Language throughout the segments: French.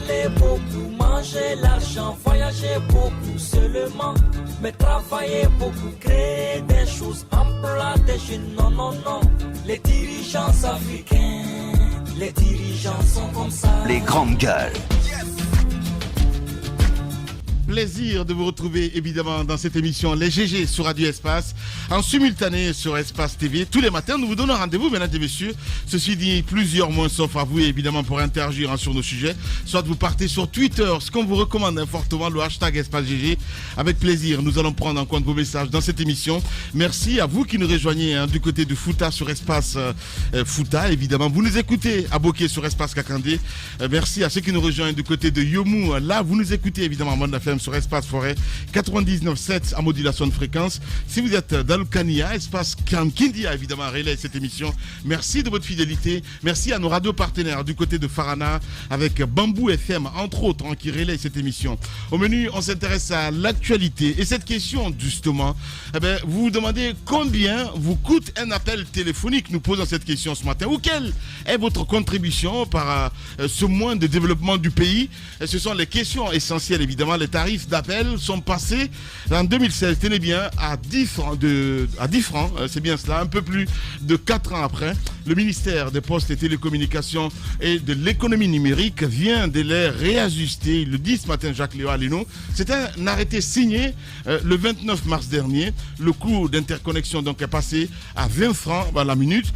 parler beaucoup, manger l'argent, voyager beaucoup seulement, mais travailler beaucoup, créer des choses, emploi des jeunes, non, non, non. Les dirigeants africains, les dirigeants sont comme ça. Les grandes gueules. Plaisir de vous retrouver évidemment dans cette émission Les GG sur Radio Espace, en simultané sur Espace TV. Tous les matins, nous vous donnons rendez-vous, mesdames et messieurs. Ceci dit, plusieurs mois sauf à vous, évidemment, pour interagir sur nos sujets. Soit vous partez sur Twitter, ce qu'on vous recommande fortement, le hashtag Espace GG. Avec plaisir, nous allons prendre en compte vos messages dans cette émission. Merci à vous qui nous rejoignez du côté de Fouta sur Espace Fouta, évidemment. Vous nous écoutez à Boké sur Espace Kakandé. Merci à ceux qui nous rejoignent du côté de Yomu. Là, vous nous écoutez évidemment à Monde FM sur Espace Forêt 99.7 en modulation de fréquence. Si vous êtes dans le Kania, Espace Kankindia évidemment relaie cette émission. Merci de votre fidélité. Merci à nos radios partenaires du côté de Farana avec Bambou FM entre autres qui relaie cette émission. Au menu, on s'intéresse à l'actualité et cette question justement, vous vous demandez combien vous coûte un appel téléphonique. Nous posons cette question ce matin. Ou quelle est votre contribution par ce mois de développement du pays? Ce sont les questions essentielles évidemment. Les tarifs d'appel sont passés en 2016, tenez bien, à 10 francs, c'est bien cela, un peu plus de 4 ans après. Le ministère des Postes et Télécommunications et de l'économie numérique vient de les réajuster. Il le dit ce matin, Jacques-Léo Aleno. C'est un arrêté signé le 29 mars dernier. Le coût d'interconnexion donc est passé à 20 francs la minute.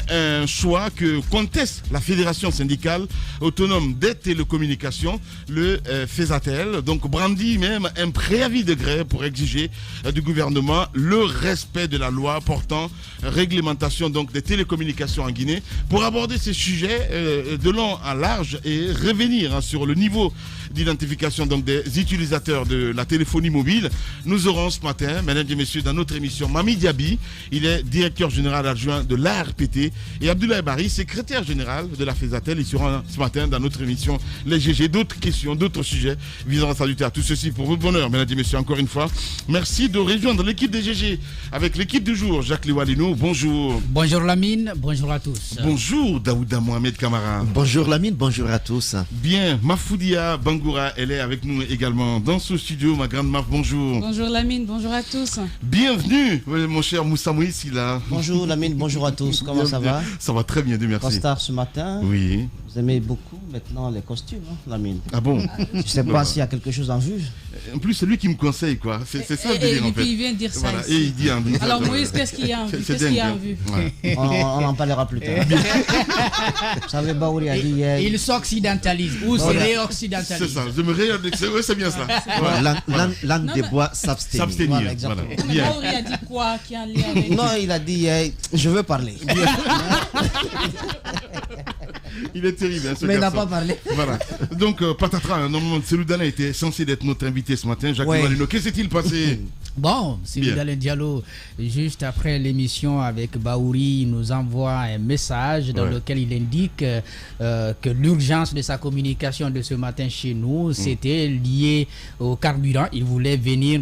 Un choix que conteste la Fédération syndicale autonome des télécommunications, le FESATEL. Donc brandit même un préavis de grève pour exiger du gouvernement le respect de la loi portant réglementation donc des télécommunications en Guinée. Pour aborder ces sujets de long en large et revenir sur le niveau d'identification donc des utilisateurs de la téléphonie mobile, nous aurons ce matin, mesdames et messieurs, dans notre émission Mami Diaby. Il est directeur général adjoint de l'ARPT, et Abdoulaye Bari, secrétaire général de la FESATEL. Ils seront ce matin dans notre émission Les GG. D'autres questions, d'autres sujets visant à saluer à tout ceci pour votre bonheur, mesdames et messieurs, encore une fois. Merci de rejoindre l'équipe des GG avec l'équipe du jour. Jacques-Léo Aleno, bonjour. Bonjour Lamine, bonjour à tous. Bonjour Daouda Mohamed Kamara. Bonjour Lamine, bonjour à tous. Bien, Mafoudia Bangoura, elle est avec nous également dans ce studio. Ma grande Maf, bonjour. Bonjour Lamine, bonjour à tous. Bienvenue, mon cher Moussa Moïse, il a... Bonjour Lamine, bonjour à tous. Comment ça va? Ça va très bien, Dieu merci. Costard ce matin. Oui. Vous aimez beaucoup maintenant les costumes, hein, Lamine? Ah bon? Je ne sais pas s'il y a quelque chose en vue. En plus, c'est lui qui me conseille, quoi. C'est ça le délire, en fait. Et puis il vient de dire ça voilà. ici. Et il dit en vue. Alors Moïse, qu'est-ce qu'il y a en vue? Qu'est-ce qu'il y a en vue? Ouais. On en parlera plus tard. Vous savez, Baouri a dit hier... Il s'occidentalise ou se réoccidentalise. C'est ça, je me réoriente. C'est bien ça. L'âne des bois s'abstenir. S'abstenir, Voilà, exactement. voilà. Bien. Baouri a dit quoi qui est en lien avec... Non, il a dit hier, je veux parler. Il est terrible, hein, ce Mais il n'a garçon. pas parlé. Voilà. Donc, Patatra, normalement, Seloudana était censé être notre invité ce matin. Jacques Malino, qu'est-ce qui s'est-il passé? Bon, Seloudana Diallo, juste après l'émission avec Baouri, il nous envoie un message dans lequel il indique que l'urgence de sa communication de ce matin chez nous, c'était lié au carburant. Il voulait venir,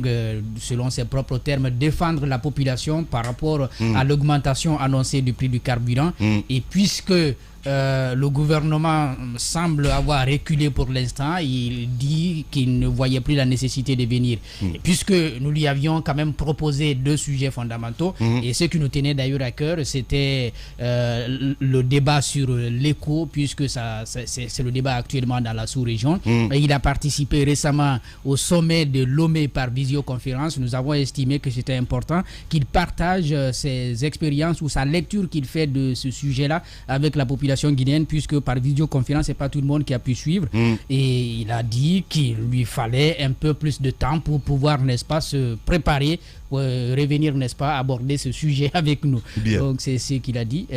selon ses propres termes, défendre la population par rapport à l'augmentation annoncée du prix du carburant. Et puisque le gouvernement semble avoir reculé pour l'instant, il dit qu'il ne voyait plus la nécessité de venir. Et puisque nous lui avions quand même proposé 2 sujets fondamentaux, et ce qui nous tenait d'ailleurs à cœur, c'était le débat sur l'éco, puisque c'est le débat actuellement dans la sous-région. Et il a participé récemment au sommet de Lomé par visioconférence. Nous avons estimé que c'était important qu'il partage ses expériences ou sa lecture qu'il fait de ce sujet-là avec la population guinéenne, puisque par visioconférence, c'est pas tout le monde qui a pu suivre. Et il a dit qu'il lui fallait un peu plus de temps pour pouvoir, n'est-ce pas, se préparer pour revenir, n'est-ce pas, aborder ce sujet avec nous. Bien. Donc c'est ce qu'il a dit.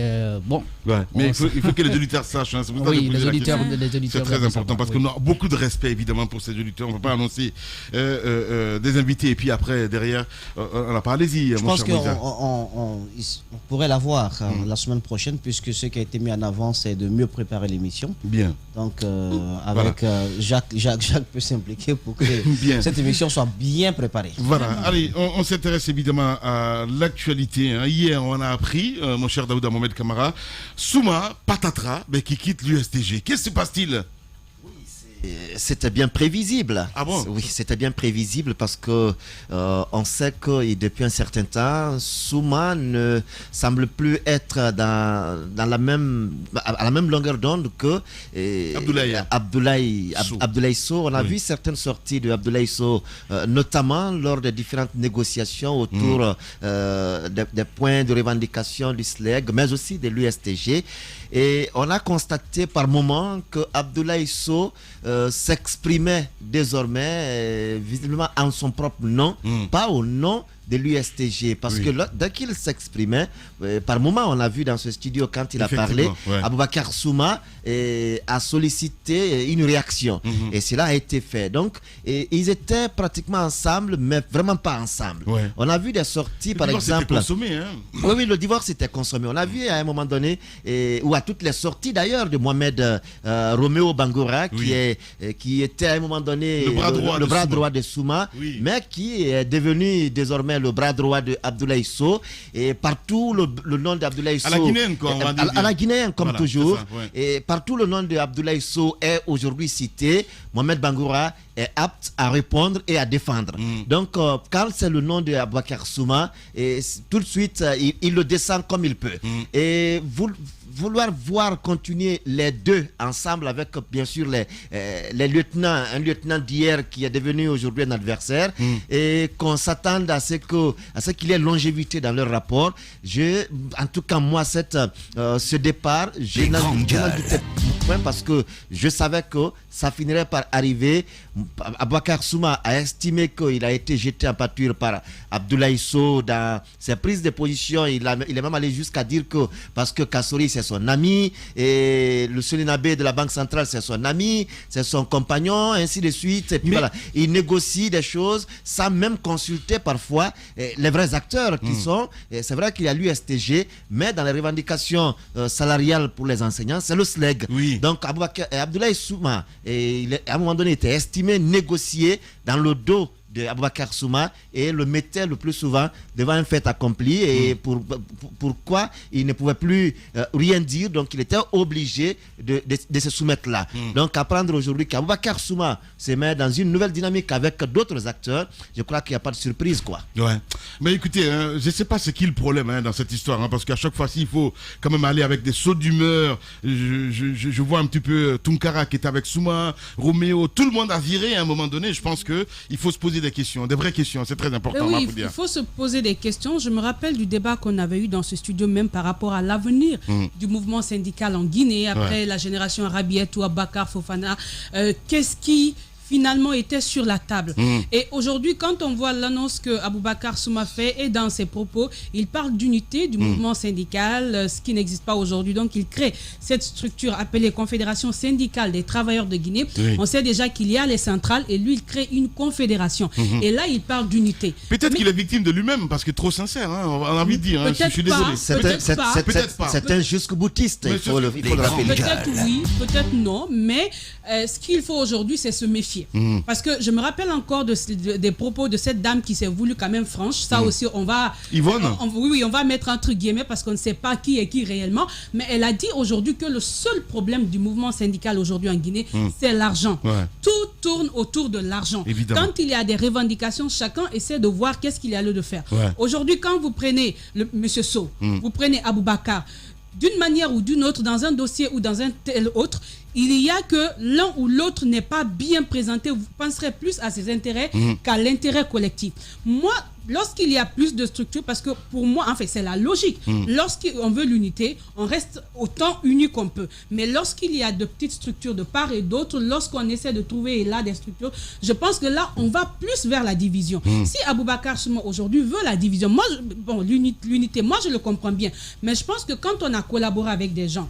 Bon. Ouais, mais il faut que les auditeurs sachent. Hein, c'est pour ça que Oui, je posais les la auditeurs, question. C'est très important parce qu'on a beaucoup de respect évidemment pour ces auditeurs. On ne peut pas annoncer des invités et puis après derrière on n'a pas. Allez-y. Je pense qu'on pourrait l'avoir la semaine prochaine, puisque ce qui a été mis en avant, c'est de mieux préparer l'émission. Bien. Donc avec Jacques peut s'impliquer pour que cette émission soit bien préparée. Voilà. Allez, on s'intéresse évidemment à l'actualité. Hein. Hier, on a appris, mon cher Daouda Mohamed Kamara, Souma Patatra qui quitte l'USTG. Qu'est-ce qui se passe-t-il? Oui, c'est C'était bien prévisible. Ah bon? Oui, c'était bien prévisible parce que on sait que depuis un certain temps, Souma ne semble plus être à la même longueur d'onde que Abdoulaye Sow. On a vu certaines sorties de Abdoulaye Sow, notamment lors des différentes négociations autour des points de revendication du SLEG, mais aussi de l'USTG. Et on a constaté par moment que Abdoulaye Sow s'exprimait désormais visiblement en son propre nom, pas au nom de l'USTG, parce que dès qu'il s'exprimait, par moment on a vu dans ce studio quand il a parlé, Aboubacar Souma a sollicité une réaction, et cela a été fait. Donc ils étaient pratiquement ensemble, mais vraiment pas ensemble. On a vu des sorties, par exemple. Consommé, hein. Oui, le divorce était consommé. On a vu à un moment donné, ou à toutes les sorties d'ailleurs de Mohamed Roméo Bangoura, qui était à un moment donné le bras droit de Souma, mais qui est devenu désormais le bras droit de Abdoulaye Sow, et partout le nom d'Abdoulaye Sow à la Guinéenne, quoi, on va dire. À la Guinéenne, comme voilà, toujours, ça, et partout le nom d'Abdoulaye Sow est aujourd'hui cité. Mohamed Bangoura est apte à répondre et à défendre. Donc quand c'est le nom de Aboubacar Souma, tout de suite il le descend comme il peut. Et vouloir voir continuer les deux ensemble avec bien sûr les lieutenants, un lieutenant d'hier qui est devenu aujourd'hui un adversaire, et qu'on s'attende à ce qu'il y ait longévité dans leur rapport. En tout cas moi, ce départ, je n'en doutais point, parce que je savais que ça finirait par arriver. Aboubacar Souma a estimé qu'il a été jeté en pâture par Abdoulaye Sow dans ses prises de position. Il est même allé jusqu'à dire que parce que Kassori c'est son ami, et le Soninabé de la Banque centrale c'est son ami, c'est son compagnon, ainsi de suite. Et puis voilà, il négocie des choses sans même consulter parfois les vrais acteurs qui sont. C'est vrai qu'il y a l'USTG, mais dans les revendications salariales pour les enseignants, c'est le SLEG. Donc Abdoulaye Souma, à un moment donné, était estimé négocier dans le dos d'Aboubacar Souma, et le mettait le plus souvent devant un fait accompli, et pourquoi il ne pouvait plus rien dire, donc il était obligé de se soumettre là. Donc apprendre aujourd'hui qu'Aboubacar Souma se met dans une nouvelle dynamique avec d'autres acteurs, je crois qu'il n'y a pas de surprise, quoi. Mais écoutez, je ne sais pas ce qui est le problème dans cette histoire, parce qu'à chaque fois, il faut quand même aller avec des sauts d'humeur. Je vois un petit peu Tunkara qui est avec Souma, Roméo, tout le monde a viré à un moment donné. Je pense qu'il faut se poser des questions, des vraies questions, c'est très important. Oui, il faut se poser des questions. Je me rappelle du débat qu'on avait eu dans ce studio, même par rapport à l'avenir du mouvement syndical en Guinée, après la génération Rabiatou, Abakar Fofana. Qu'est-ce qui finalement était sur la table. Et aujourd'hui, quand on voit l'annonce que Aboubacar Souma fait, et dans ses propos, il parle d'unité du mouvement syndical, ce qui n'existe pas aujourd'hui. Donc il crée cette structure appelée Confédération syndicale des travailleurs de Guinée. On sait déjà qu'il y a les centrales, et lui il crée une confédération. Et là il parle d'unité. Peut-être qu'il est victime de lui-même, parce que trop sincère, on a envie de dire. Je suis désolé. C'est un jusqu'au-boutiste, il faut le rappeler. Peut-être oui, peut-être non, mais ce qu'il faut aujourd'hui, c'est se méfier. Parce que je me rappelle encore des propos de cette dame qui s'est voulu quand même franche. Ça aussi, on va... Yvonne on va mettre entre guillemets, parce qu'on ne sait pas qui est qui réellement. Mais elle a dit aujourd'hui que le seul problème du mouvement syndical aujourd'hui en Guinée, c'est l'argent. Tout tourne autour de l'argent. Quand il y a des revendications, chacun essaie de voir qu'est-ce qu'il y a lieu de faire. Aujourd'hui, quand vous prenez Monsieur Sow, vous prenez Aboubacar, d'une manière ou d'une autre, dans un dossier ou dans un tel autre, il y a que l'un ou l'autre n'est pas bien présenté. Vous penserez plus à ses intérêts qu'à l'intérêt collectif. Moi, lorsqu'il y a plus de structures, parce que pour moi, en fait, c'est la logique. Lorsqu'on veut l'unité, on reste autant unis qu'on peut. Mais lorsqu'il y a de petites structures de part et d'autre, lorsqu'on essaie de trouver là des structures, je pense que là, on va plus vers la division. Si Aboubacar Souma aujourd'hui veut la division, moi, l'unité, moi, je le comprends bien. Mais je pense que quand on a collaboré avec des gens,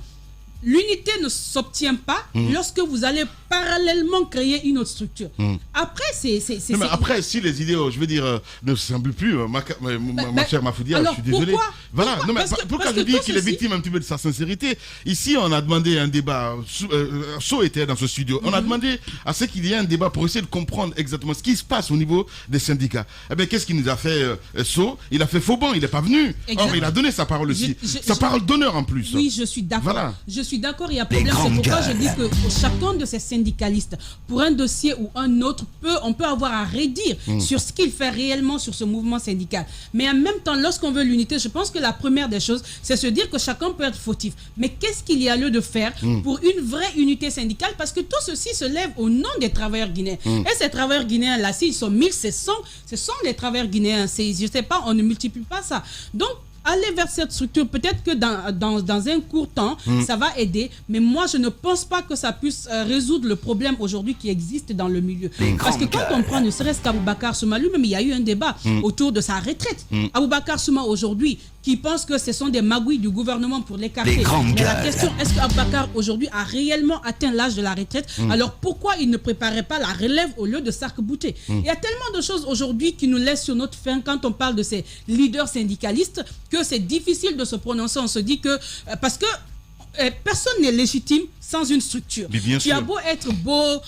l'unité ne s'obtient pas lorsque vous allez parallèlement créer une autre structure. Après, après, si les idéaux, je veux dire, ne semblent plus, ma chère Mafoudia, je suis désolé. Voilà. Pourquoi je dis qu'il est victime un petit peu de sa sincérité? Ici, on a demandé un débat. Sow était dans ce studio. On a demandé à ce qu'il y ait un débat pour essayer de comprendre exactement ce qui se passe au niveau des syndicats. Eh bien, qu'est-ce qu'il nous a fait, Sow? Il a fait faux bon, il n'est pas venu. Or, il a donné sa parole aussi. Sa parole d'honneur en plus. Oui, je suis d'accord. Voilà. Je suis d'accord, il y a problème. C'est pourquoi je dis que chacun de ces syndicalistes, pour un dossier ou un autre, on peut avoir à redire sur ce qu'il fait réellement sur ce mouvement syndical. Mais en même temps, lorsqu'on veut l'unité, je pense que la première des choses, c'est se dire que chacun peut être fautif. Mais qu'est-ce qu'il y a lieu de faire pour une vraie unité syndicale? Parce que tout ceci se lève au nom des travailleurs guinéens. Et ces travailleurs guinéens-là, s'ils sont 1000, ce sont les travailleurs guinéens. Je ne sais pas, on ne multiplie pas ça. Donc, aller vers cette structure, peut-être que dans un court temps, ça va aider, mais moi, je ne pense pas que ça puisse résoudre le problème aujourd'hui qui existe dans le milieu. Parce que quand on prend, ne serait-ce qu'Aboubacar Souma, lui-même, il y a eu un débat autour de sa retraite. Aboubacar Souma, aujourd'hui, qui pense que ce sont des magouilles du gouvernement pour l'écarter. Mais la question, est-ce qu'Aboubacar, aujourd'hui, a réellement atteint l'âge de la retraite? Alors, pourquoi il ne préparait pas la relève au lieu de s'arc-bouter? Il y a tellement de choses aujourd'hui qui nous laissent sur notre faim quand on parle de ces leaders syndicalistes que c'est difficile de se prononcer. On se dit que parce que personne n'est légitime sans une structure. Tu as beau être beau,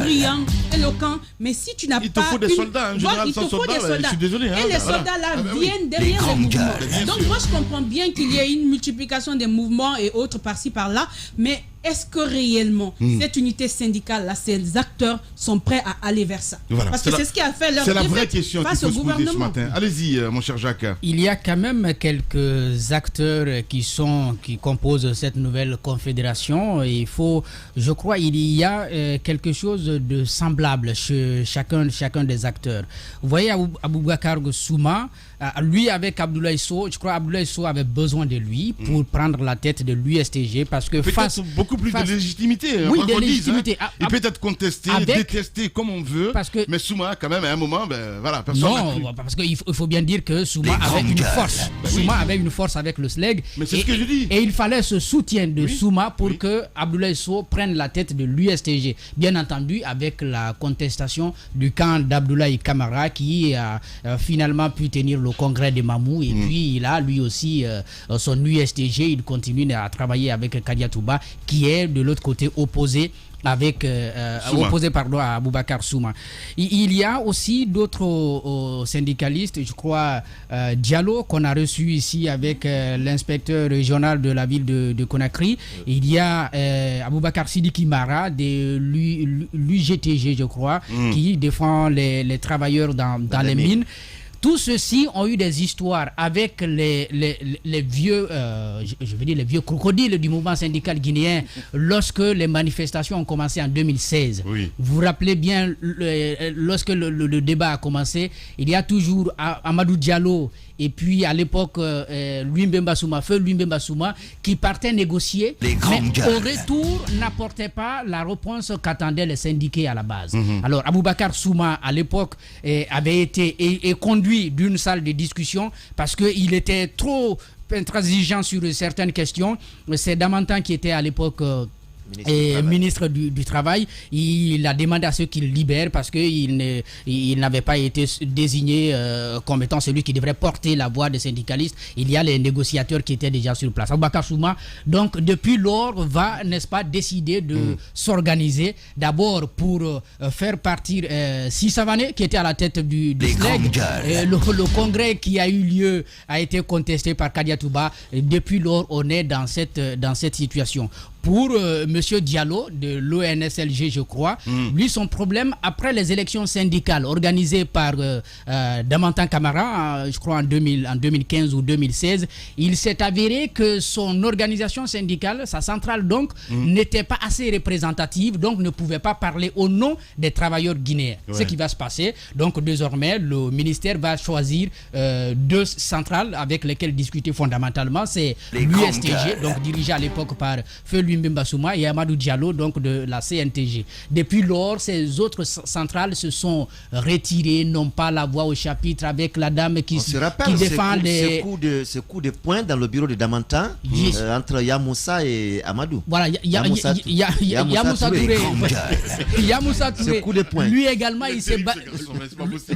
brillant, éloquent, mais si tu n'as pas... Il te faut des soldats, en général, sans soldats, je suis désolé. Et les soldats-là viennent derrière les mouvements. Donc moi, je comprends bien qu'il y ait une multiplication des mouvements et autres par-ci, par-là, mais est-ce que réellement, cette unité syndicale-là, ces acteurs sont prêts à aller vers ça? Parce que c'est ce qui a fait leur défaite. C'est la vraie question qu'il faut se poser ce matin. Allez-y, mon cher Jacques. Il y a quand même quelques acteurs qui composent cette nouvelle confédération. Et je crois, il y a quelque chose de semblable chez chacun des acteurs. Vous voyez, Aboubacar Souma, lui avec Abdoulaye Sow, je crois Abdoulaye Sow avait besoin de lui pour prendre la tête de l'USTG parce que beaucoup plus de légitimité. Oui, de légitimité. Il peut être contesté, détesté comme on veut, mais Souma, quand même, à un moment, personne non, parce qu'il faut bien dire que Souma avait une force. Souma avait une force avec le SLEG. Mais c'est ce que je dis. Et il fallait ce soutien de Souma pour que Abdoulaye Sow prenne la tête de l'USTG. Bien entendu, avec la contestation du camp d'Abdoulaye Camara qui a finalement pu tenir le congrès de Mamou. Et puis, il a lui aussi son USTG. Il continue à travailler avec Kadia Touba qui est de l'autre côté opposé à Aboubacar Souma. Il y a aussi d'autres syndicalistes, je crois Diallo qu'on a reçu ici avec l'inspecteur régional de la ville de Conakry. Il y a Aboubacar Sidiki Mara de l'UGTG, je crois, qui défend les travailleurs dans les mines. Tous ceux-ci ont eu des histoires avec les vieux, je veux dire les vieux crocodiles du mouvement syndical guinéen lorsque les manifestations ont commencé en 2016. Vous vous rappelez bien, lorsque le débat a commencé, il y a toujours Amadou Diallo et puis à l'époque Louis Mbemba Souma qui partait négocier, mais au retour n'apportait pas la réponse qu'attendaient les syndiqués à la base. Alors Aboubacar Souma à l'époque avait été conduit d'une salle de discussion parce qu'il était trop intransigeant sur certaines questions. C'est Damantan qui était à l'époque ministre du Travail. Il a demandé à ceux qu'il libère parce qu'il n'avait pas été désigné comme étant celui qui devrait porter la voix des syndicalistes. Il y a les négociateurs qui étaient déjà sur place. Aboubacar Souma, donc depuis lors, va, n'est-ce pas, décider de s'organiser d'abord pour faire partir Sissavané qui était à la tête du SLEG. Le congrès qui a eu lieu a été contesté par Kadia Touba. Depuis lors, on est dans cette situation. Pour M. Diallo de l'ONSLG, je crois, lui, son problème, après les élections syndicales organisées par Damantan Camara, je crois en 2015 ou 2016, il s'est avéré que son organisation syndicale, sa centrale donc, n'était pas assez représentative, donc ne pouvait pas parler au nom des travailleurs guinéens. Ce qui va se passer, donc désormais, le ministère va choisir deux centrales avec lesquelles discuter fondamentalement, c'est l'USTG, donc dirigé à l'époque par Feu Mbemba Souma et Amadou Diallo donc de la CNTG. Depuis lors, ces autres centrales se sont retirées, n'ont pas la voix au chapitre avec la dame qui défend ce coup de poing dans le bureau de Damantan entre Yamoussa et Amadou. Voilà, Yamoussa Touré. Yamoussa Touré. Ce coup de poing. Lui également, il s'est battu.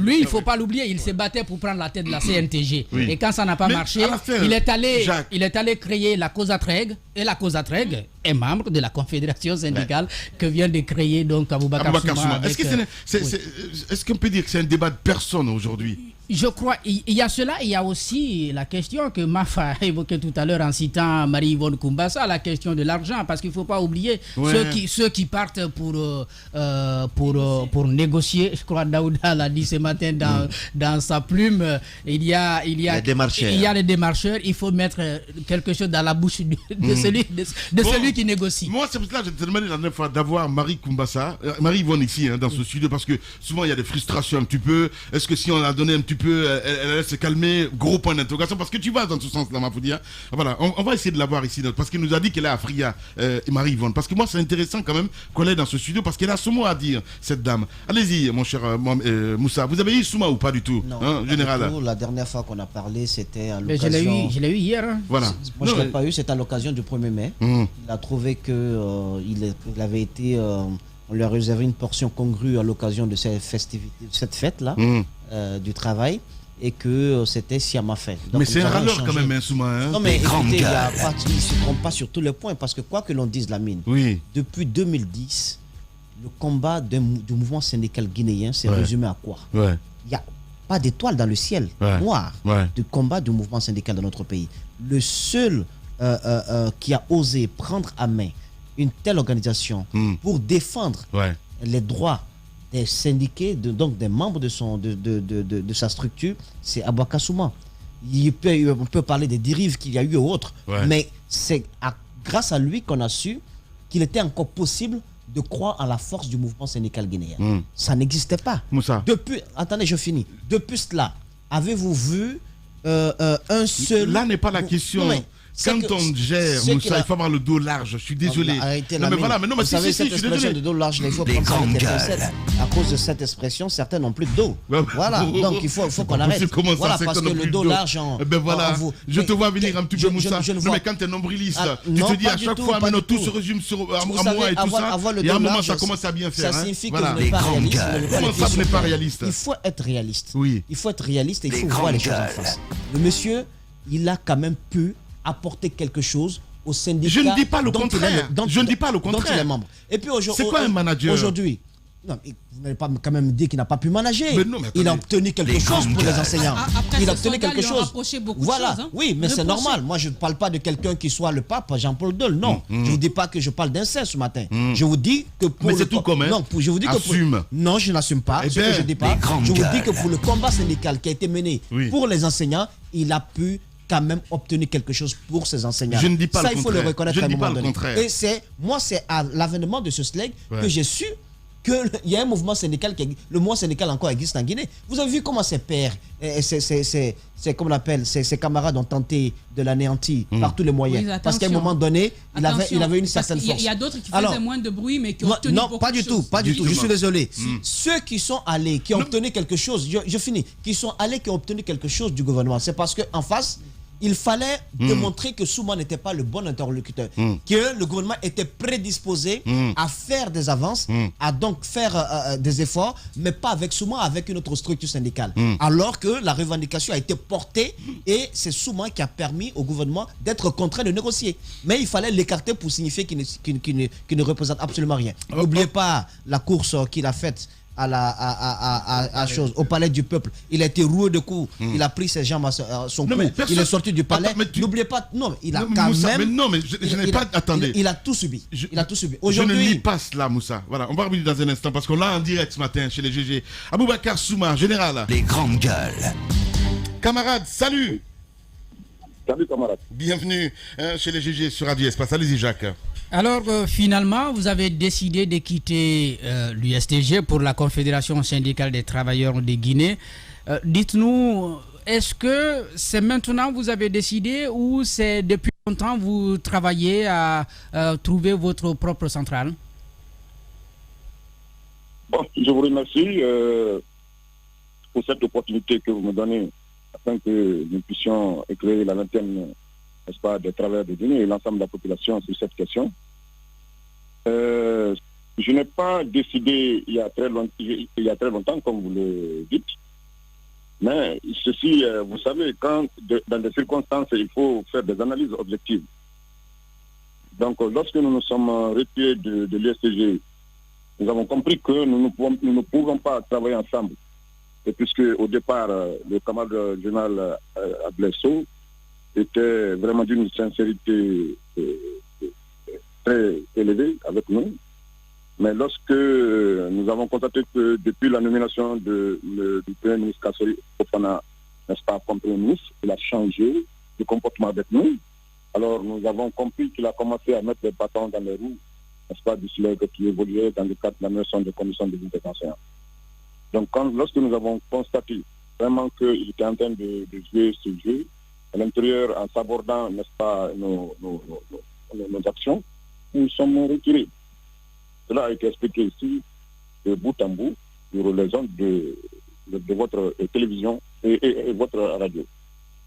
Lui, il ne faut pas l'oublier, il s'est battu pour prendre la tête de la CNTG. Et quand ça n'a pas marché, il est allé créer la Causatreg. Et la Causatreg, est membre de la confédération syndicale que vient de créer donc Aboubacar Souma. Est-ce qu'on peut dire que c'est un débat de personnes aujourd'hui? Je crois, il y a cela, il y a aussi la question que Mafa a évoquée tout à l'heure en citant Marie-Yvonne Koumbassa, la question de l'argent, parce qu'il ne faut pas oublier ceux qui partent pour négocier. Je crois Daouda l'a dit ce matin dans sa plume, il y a les démarcheurs, il faut mettre quelque chose dans la bouche de celui qui négocie. Moi, c'est pour cela que je te demandé la dernière fois d'avoir Marie-Yvonne ici, dans ce studio, parce que souvent il y a des frustrations un petit peu. Est-ce que si on l'a donné un petit peu, elle laisse se calmer, gros point d'interrogation, parce que tu vas dans ce sens-là, Mafoudia. Voilà, on va essayer de la voir ici, parce qu'il nous a dit qu'elle est à Fria, Marie-Yvonne. Parce que moi, c'est intéressant quand même qu'on l'ait dans ce studio, parce qu'elle a ce mot à dire, cette dame. Allez-y, mon cher Moussa, vous avez eu Souma ou pas du tout? Non, général. La dernière fois qu'on a parlé, c'était à l'occasion... Je l'ai eu hier. Hein. Voilà. Moi, je ne l'ai pas eu, c'était à l'occasion du 1er mai. Il a trouvé qu'il avait été... on lui a réservé une portion congrue à l'occasion de cette festivité, cette fête-là, du travail, et que c'était sciemment fait. Donc, mais c'est un râleur quand même, Souma. Hein. Non, mais écoutez, il ne se trompe pas sur tous les points, parce que quoi que l'on dise, Lamine, depuis 2010, le combat du mouvement syndical guinéen s'est résumé à quoi? Il n'y a pas d'étoile dans le ciel noir du combat du mouvement syndical dans notre pays. Le seul qui a osé prendre à main une telle organisation pour défendre les droits des syndiqués, donc des membres de sa structure, c'est Aboubacar Souma. On peut parler des dérives qu'il y a eu ou autres, mais c'est grâce à lui qu'on a su qu'il était encore possible de croire en la force du mouvement syndical guinéen. Ça n'existait pas. Moussa. Attendez, je finis. Depuis cela, avez-vous vu un seul... Là n'est pas la question. Quand on gère, Moussa, il faut avoir le dos large. Je suis désolé. Vous savez, cette expression de dos large, il faut prendre ça avec des pincettes. À cause de cette expression, certains n'ont plus de dos. Voilà, donc il faut qu'on arrête. Voilà, parce que le dos large je te vois venir un petit peu, Moussa. Mais quand tu es nombriliste, tu te dis à chaque fois, maintenant tout se résume à moi et tout ça. Et à un moment, ça commence à bien faire. Ça signifie que vous n'êtes pas réaliste. Comment ça, vous n'êtes pas réaliste? Il faut être réaliste. Il faut être réaliste et il faut voir les choses en face. Le monsieur, il a quand même pu apporter quelque chose au syndicat. Je ne dis pas le contraire. Je ne dis pas le contraire. Dont il est membre. Et puis c'est quoi un manager aujourd'hui? Non, vous n'allez pas quand même dire qu'il n'a pas pu manager. Il a obtenu quelque chose pour les enseignants. Il a obtenu quelque chose. Voilà. Oui, mais c'est normal. Moi, je ne parle pas de quelqu'un qui soit le pape Jean-Paul II. Non. Je ne vous dis pas que je parle d'inceste ce matin. Je vous dis que pour mais c'est tout quand même. Non, je vous dis assume. Non, je n'assume pas. Ce que je dis pas. Je vous dis que pour le combat syndical qui a été mené pour les enseignants, il a pu quand même obtenu quelque chose pour ses enseignants. Je ne dis pas ça, le il faut le reconnaître à un moment donné. Et moi, c'est à l'avènement de ce SLEG que j'ai su qu'il y a un mouvement syndical, le mouvement syndical encore existe en Guinée. Vous avez vu comment ses pairs, comme on appelle, ses camarades ont tenté de l'anéantir par tous les moyens. Oui, parce qu'à un moment donné, il avait une certaine force. Il y a d'autres qui faisaient moins de bruit, mais qui ont obtenu beaucoup de choses. Non, pas du tout. Je suis désolé. Ceux qui sont allés, qui ont obtenu quelque chose, je finis, qui sont allés, qui ont obtenu quelque chose du gouvernement, c'est parce qu'en face, il fallait démontrer que Souma n'était pas le bon interlocuteur, que le gouvernement était prédisposé à faire des avances, à donc faire des efforts, mais pas avec Souma, avec une autre structure syndicale. Alors que la revendication a été portée et c'est Souma qui a permis au gouvernement d'être contraint de négocier. Mais il fallait l'écarter pour signifier qu'il ne représente absolument rien. N'oubliez pas la course qu'il a faite au palais du peuple. Il a été roué de coups. Il a pris ses jambes à son cou. Il est sorti du palais. N'oubliez pas, il a quand même. Mais je n'ai pas. Attendez. Il a tout subi. Je ne lis pas cela, Moussa. Voilà, on va revenir dans un instant parce qu'on l'a en direct ce matin chez les GG. Aboubacar Souma, général. Les grandes gueules. Camarades, salut. Salut, camarades. Bienvenue chez les GG sur Radio Espace. Allez-y, Jacques. Alors, finalement, vous avez décidé de quitter l'USTG pour la Confédération syndicale des travailleurs de Guinée. Dites-nous, est-ce que c'est maintenant que vous avez décidé ou c'est depuis longtemps que vous travaillez à trouver votre propre centrale? Bon, je vous remercie pour cette opportunité que vous me donnez afin que nous puissions éclairer la lanterne, n'est-ce pas, des travailleurs de Guinée et l'ensemble de la population sur cette question. Je n'ai pas décidé il y a très longtemps, comme vous le dites, mais ceci, vous savez, dans des circonstances, il faut faire des analyses objectives. Donc, lorsque nous nous sommes retirés de l'USTG, nous avons compris que nous ne pouvons pas travailler ensemble. Et puisque au départ, le camarade général Abdoulaye Sow était vraiment d'une sincérité très élevée avec nous. Mais lorsque nous avons constaté que depuis la nomination du Premier ministre Kassori Fofana, n'est-ce pas, comme Premier ministre, il a changé de comportement avec nous. Alors nous avons compris qu'il a commencé à mettre les bâtons dans les roues, n'est-ce pas, du SLEG qui évoluait dans le cadre de l'amélioration des conditions de vie des enseignants. Donc lorsque nous avons constaté vraiment qu'il était en train de jouer ce jeu, à l'intérieur, en s'abordant, n'est-ce pas, nos actions, nous sommes retirés. Cela a été expliqué ici, de bout en bout, sur les ondes de votre télévision et votre radio.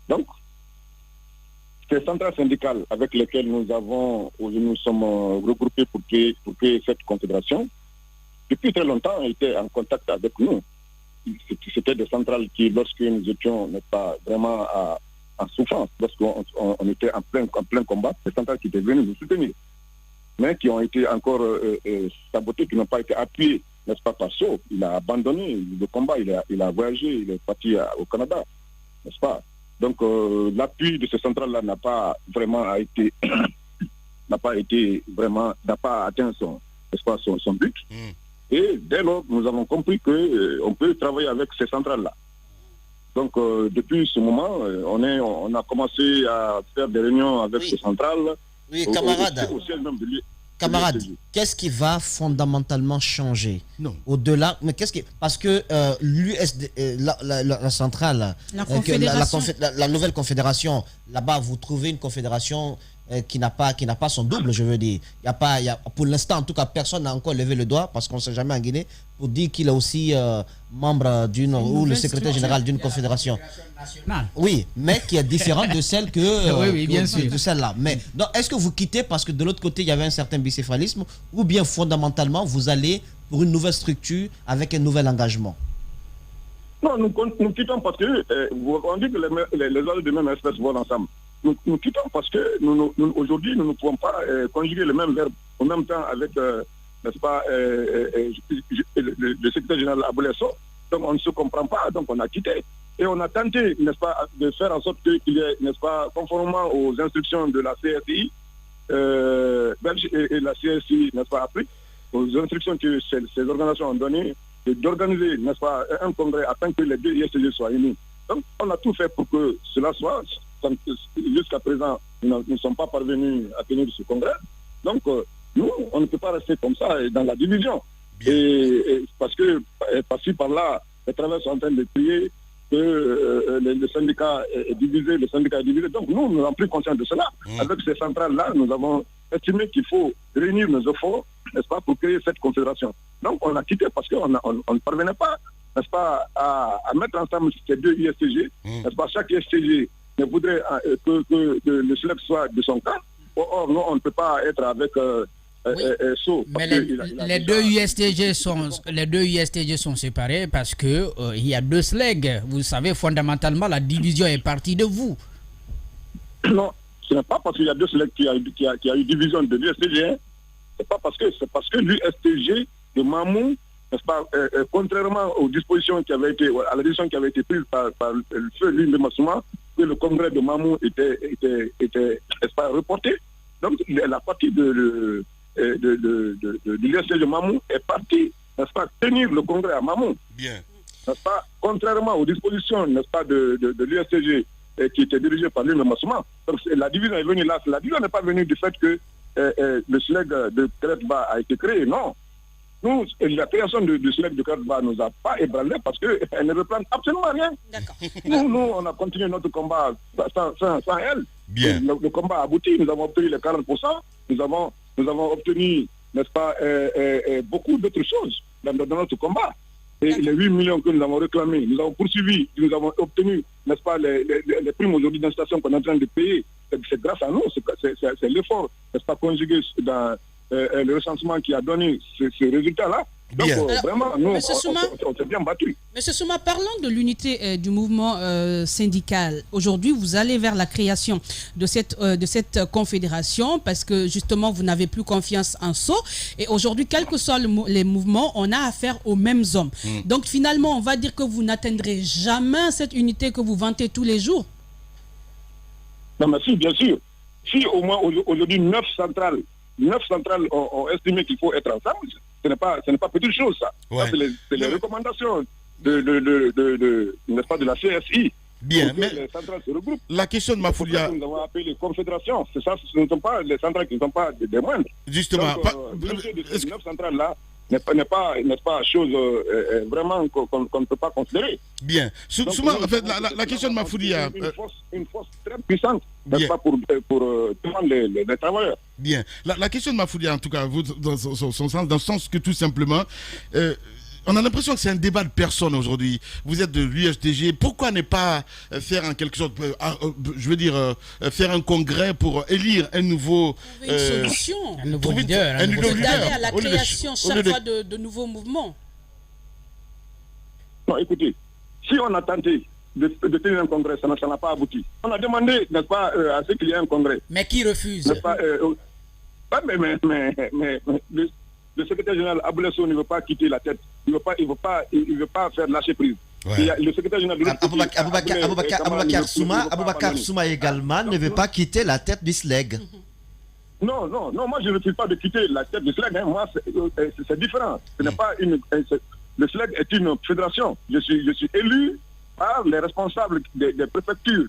Donc, ces centrales syndicales avec lesquelles nous sommes regroupés pour créer cette confédération, depuis très longtemps, étaient en contact avec nous. C'était des centrales qui, lorsque nous étions, n'est-ce pas, vraiment en souffrance, lorsqu'on était en plein combat, des centrales qui étaient venues nous soutenir, mais qui ont été encore sabotées, qui n'ont pas été appuyées, n'est-ce pas, par Sow. Il a abandonné le combat, il a voyagé, il est parti au Canada, n'est-ce pas. Donc l'appui de ces centrales-là n'a pas atteint son but. Et dès lors, nous avons compris qu'on peut travailler avec ces centrales-là. Donc depuis ce moment, on a commencé à faire des réunions avec ces centrales. Oui, camarade, qu'est-ce qui va fondamentalement changer? Non. Au-delà, mais parce que la centrale, la nouvelle confédération, là-bas, vous trouvez une confédération qui n'a pas son double, je veux dire. Pour l'instant, en tout cas, personne n'a encore levé le doigt, parce qu'on ne sait jamais en Guinée, pour dire qu'il est aussi membre ou le secrétaire général d'une confédération. Oui, mais qui est différente de celle de celle-là. Mais est-ce que vous quittez parce que de l'autre côté, il y avait un certain bicéphalisme, ou bien fondamentalement, vous allez pour une nouvelle structure avec un nouvel engagement? Non, nous quittons parce que on dit que les ordres de même espèce vont ensemble. Nous quittons parce que aujourd'hui, nous ne pouvons pas conjuguer le même verbe en même temps avec, n'est-ce pas, le secrétaire général Abdoulaye Sow. Donc on ne se comprend pas, donc on a quitté. Et on a tenté, n'est-ce pas, de faire en sorte qu'il y ait, n'est-ce pas, conformément aux instructions de la CSI belge et la CSI, n'est-ce pas, Afrique, aux instructions que ces organisations ont données, d'organiser, n'est-ce pas, un congrès afin que les deux ISTG soient unis. Donc on a tout fait pour que cela soit. Jusqu'à présent, nous ne sommes pas parvenus à tenir ce congrès. Donc, nous, on ne peut pas rester comme ça dans la division. Et parce que, par-ci, par-là, les travailleurs sont en train de crier que le syndicat est divisé, Donc, nous n'avons plus conscience de cela. Avec ces centrales-là, nous avons estimé qu'il faut réunir nos efforts, n'est-ce pas, pour créer cette confédération. Donc, on a quitté parce qu'on ne parvenait pas, n'est-ce pas, à mettre ensemble ces deux ISTG, n'est-ce pas, chaque ISTG ne voudrait que le SLEG soit de son camp. Or, nous, on ne peut pas être avec Sow. Mais les deux USTG sont séparés parce que il y a deux SLEG. Vous savez, fondamentalement, la division est partie de vous. Non, ce n'est pas parce qu'il y a deux SLEG qui a eu division de l'USTG. Hein. C'est parce que l'USTG de Mamou, n'est-ce pas, contrairement aux dispositions à la décision qui avait été prise par le feu Lune de Massouma, que le congrès de Mamou était n'est-ce pas, reporté. Donc la partie de l'USTG de Mamou est partie, n'est-ce pas, tenir le congrès à Mamou. Bien. N'est-ce pas, contrairement aux dispositions, n'est-ce pas, de l'USTG qui était dirigé par Lune de Massouma. Donc la division est venue là. La division n'est pas venue du fait que le SLEG de Kretba a été créé, non. Nous, la création du SLEG de Kretba ne nous a pas ébranlé parce qu'elle ne reprend absolument rien. Nous, on a continué notre combat sans elle. Bien. Le combat a abouti, nous avons obtenu les 40%, nous avons obtenu, n'est-ce pas, beaucoup d'autres choses dans notre combat. Et les 8 millions que nous avons réclamés, nous avons poursuivi, nous avons obtenu, n'est-ce pas, les primes aujourd'hui d'installation qu'on est en train de payer. C'est grâce à nous, c'est l'effort, n'est-ce pas, conjugué dans le recensement qui a donné ce résultat-là. Donc, vraiment, nous, on s'est bien battu. Monsieur Souma, parlons de l'unité du mouvement syndical. Aujourd'hui, vous allez vers la création de cette confédération parce que justement, vous n'avez plus confiance en SO. Et aujourd'hui, quels que soient les mouvements, on a affaire aux mêmes hommes. Donc finalement, on va dire que vous n'atteindrez jamais cette unité que vous vantez tous les jours. Non, mais si, bien sûr. Si au moins aujourd'hui 9 centrales ont estimé qu'il faut être ensemble, ce n'est pas petite chose, ça. Ouais. Ça, c'est les recommandations n'est-ce pas, de la CSI. Bien, mais les centrales se regroupent. La question de Mafoulia... Nous avons appelé les confédérations. C'est ça, ce ne sont pas les centrales qui ne sont pas des moindres. Justement. L'unité de ces 9 centrales-là n'est pas chose vraiment qu'on ne peut pas considérer. Bien. Souvent, en fait, la question de Mafoulia... Une force très puissante, n'est-ce pas, pour défendre les travailleurs. Bien. La question de Mafoulia, en tout cas, dans son sens, dans le sens que tout simplement... on a l'impression que c'est un débat de personnes aujourd'hui. Vous êtes de l'USTG. Pourquoi ne pas faire en quelque sorte, je veux dire, faire un congrès pour élire un nouveau... une solution. Un nouveau leader. D'aller à la création chaque fois de nouveaux mouvements. Non, écoutez, si on a tenté de tenir un congrès, ça n'a pas abouti. On a demandé, n'est-ce pas, à ce qu'il y ait un congrès. Mais qui refuse? N'est-ce pas, mais le secrétaire général Aboulesso ne veut pas quitter la tête. Il ne veut pas faire lâcher prise. Ouais. Le secrétaire général Aboubakar Souma également ne veut pas quitter la tête du SLEG. Non, moi je ne refuse pas de quitter la tête du SLEG. Moi, c'est différent. Ce n'est pas le SLEG est une fédération. Je suis élu par les responsables des préfectures.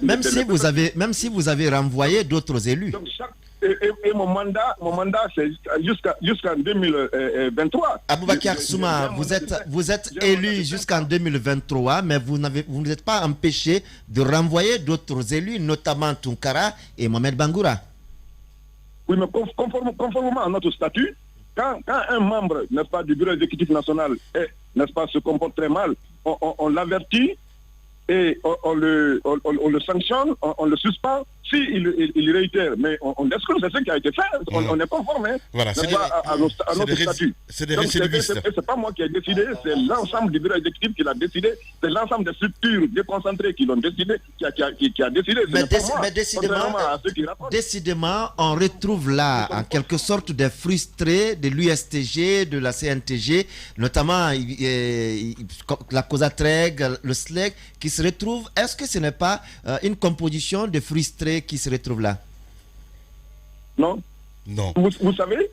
Même si vous avez renvoyé d'autres élus. Donc, et mon mandat c'est jusqu'en 2023. Aboubakar Souma, vous êtes élu jusqu'en 2023, mais vous n'êtes pas empêché de renvoyer d'autres élus, notamment Tunkara et Mohamed Bangoura. Oui, mais conformément à notre statut, quand un membre, n'est-ce pas, du bureau exécutif national n'est-ce pas, se comporte très mal, on l'avertit et on le sanctionne, on le suspend. Il réitère, mais on l'exclut, c'est ce qui a été fait. On est conforme voilà, à notre statut. C'est des récidivistes. C'est pas moi qui ai décidé, c'est l'ensemble du bureau exécutif qui l'a décidé, c'est l'ensemble des structures déconcentrées qui l'ont décidé, qui a décidé. Mais décidément, on retrouve là, en quelque sorte, des frustrés de l'USTG, de la CNTG, notamment la COSATREG, le SLEG, qui se retrouvent. Est-ce que ce n'est pas une composition de frustrés qui se retrouvent là? Non. Vous savez,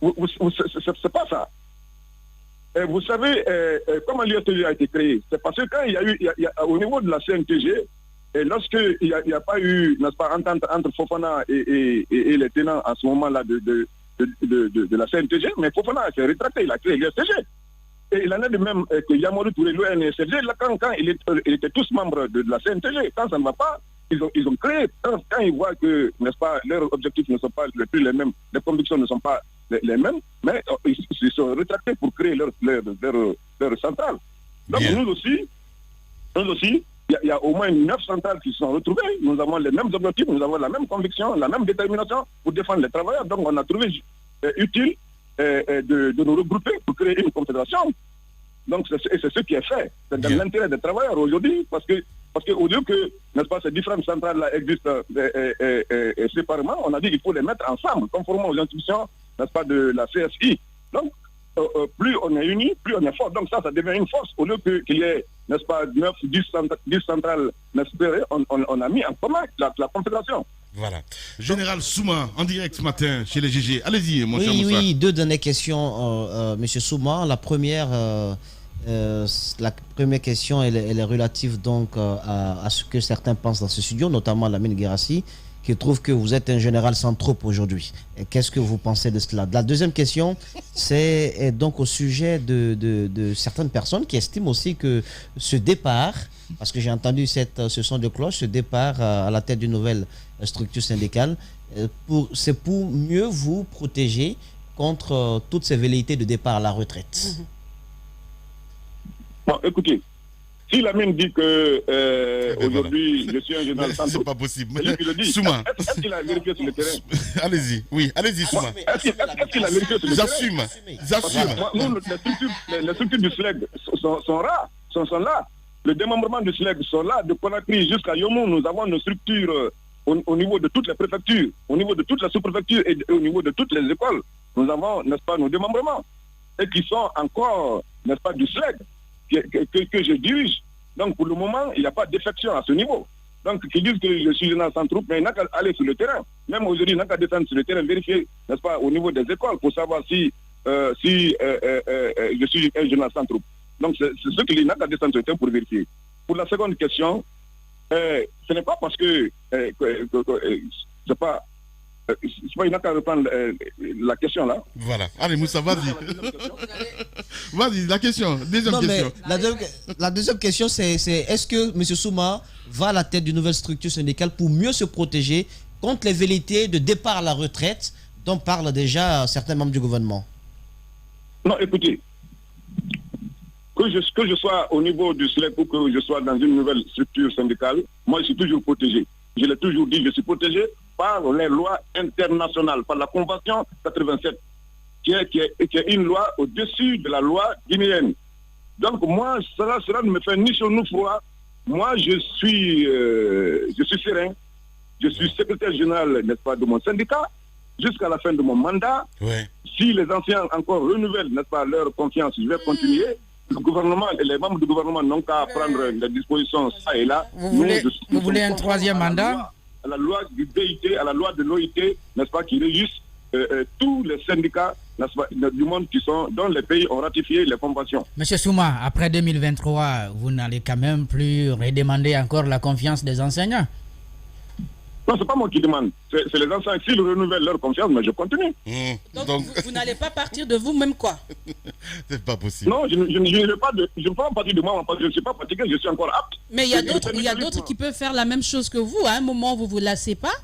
c'est pas ça. Et vous savez comment l'USTG a été créé? C'est parce que quand il y a au niveau de la CNTG, et lorsqu'il n'y a pas eu, n'est-ce pas, entente entre Fofana et les tenants à ce moment-là de la CNTG, mais Fofana s'est rétracté, il a créé l'USTG. Et il en est de même que Yamourou Touré, l'UNSG, quand ils étaient tous membres de la CNTG, quand ça ne va pas, ils ont créé, quand ils voient que, n'est-ce pas, leurs objectifs ne sont pas plus les mêmes, les convictions ne sont pas les mêmes, mais ils sont rétractés pour créer leur centrale. Donc nous aussi, il y a au moins 9 centrales qui se sont retrouvées. Nous avons les mêmes objectifs, nous avons la même conviction, la même détermination pour défendre les travailleurs. Donc on a trouvé utile de nous regrouper pour créer une confédération. Donc c'est ce qui est fait. C'est dans l'intérêt des travailleurs aujourd'hui, parce que au lieu que, n'est-ce pas, ces différentes centrales-là existent séparément, on a dit qu'il faut les mettre ensemble, conformément aux institutions, n'est-ce pas, de la CSI. Donc, plus on est unis, plus on est fort. Donc ça devient une force. Au lieu qu'il y ait, n'est-ce pas, 9, 10 centrales, n'est-ce pas, on a mis en commun la confédération. Voilà. Général Souma, en direct ce matin chez les GG. Allez-y, mon cher Moussa. Oui, deux dernières questions, Monsieur Souma. La première question, elle est relative donc à ce que certains pensent dans ce studio, notamment Lamine Guérassi, qui trouve que vous êtes un général sans trope aujourd'hui. Qu'est-ce que vous pensez de cela? La deuxième question, c'est donc au sujet de certaines personnes qui estiment aussi que ce départ, parce que j'ai entendu ce son de cloche, ce départ à la tête d'une nouvelle structure syndicale, c'est pour mieux vous protéger contre toutes ces velléités de départ à la retraite. Bon, écoutez, Si Lamine dit que aujourd'hui je suis un général sans c'est pas possible. Souma. Est-ce qu'il a vérifié sur le terrain? Allez-y, Souma. Est-ce qu'il a vérifié sur le terrain? J'assume. Les structures du SLEG sont là. Le démembrement du SLEG sont là. De Conakry jusqu'à Yomou, nous avons nos structures au niveau de toutes les préfectures, au niveau de toutes les sous-préfectures et au niveau de toutes les écoles. Nous avons, n'est-ce pas, nos démembrements. Et qui sont encore, n'est-ce pas, du SLEG que je dirige. Donc pour le moment, il n'y a pas d'effection à ce niveau. Donc qui disent que je suis général sans troupe, mais il n'a qu'à aller sur le terrain. Même aujourd'hui, il n'a qu'à descendre sur le terrain, vérifier, n'est-ce pas, au niveau des écoles pour savoir si je suis un général sans troupe. Donc c'est ce qu'il n'a qu'à descendre sur le terrain pour vérifier. Pour la seconde question, ce n'est pas parce que c'est pas il n'a qu'à reprendre la question là. Voilà. Allez Moussa, vas-y. Vas-y, la question. Deuxième question. La deuxième question, c'est est-ce que M. Souma va à la tête d'une nouvelle structure syndicale pour mieux se protéger contre les velléités de départ à la retraite dont parlent déjà certains membres du gouvernement? Non, écoutez, que je sois au niveau du SLEG ou que je sois dans une nouvelle structure syndicale, moi je suis toujours protégé. Je l'ai toujours dit, je suis protégé par les lois internationales, par la Convention 87, qui est une loi au-dessus de la loi guinéenne. Donc moi, cela ne me fait ni chaud ni froid. Moi, je suis serein. Je suis secrétaire général, n'est-ce pas, de mon syndicat, jusqu'à la fin de mon mandat. Ouais. Si les anciens encore renouvellent, n'est-ce pas, leur confiance, je vais continuer. Le gouvernement et les membres du gouvernement n'ont qu'à prendre des dispositions ça et là. Vous voulez un troisième mandat? À la loi du BIT, à la loi de l'OIT, n'est-ce pas, qui régissent tous les syndicats, n'est-ce pas, du monde dont les pays ont ratifié les conventions. Monsieur Souma, après 2023, vous n'allez quand même plus redemander encore la confiance des enseignants? Non, c'est pas moi qui demande. C'est les enseignants. S'ils renouvellent leur confiance, mais je continue. Donc vous n'allez pas partir de vous-même, quoi? C'est pas possible. Non, je ne veux pas partir de moi, parce que je ne suis pas fatigué, je suis encore apte. Mais il y a d'autres qui peuvent faire la même chose que vous. À un moment, vous ne vous lassez pas?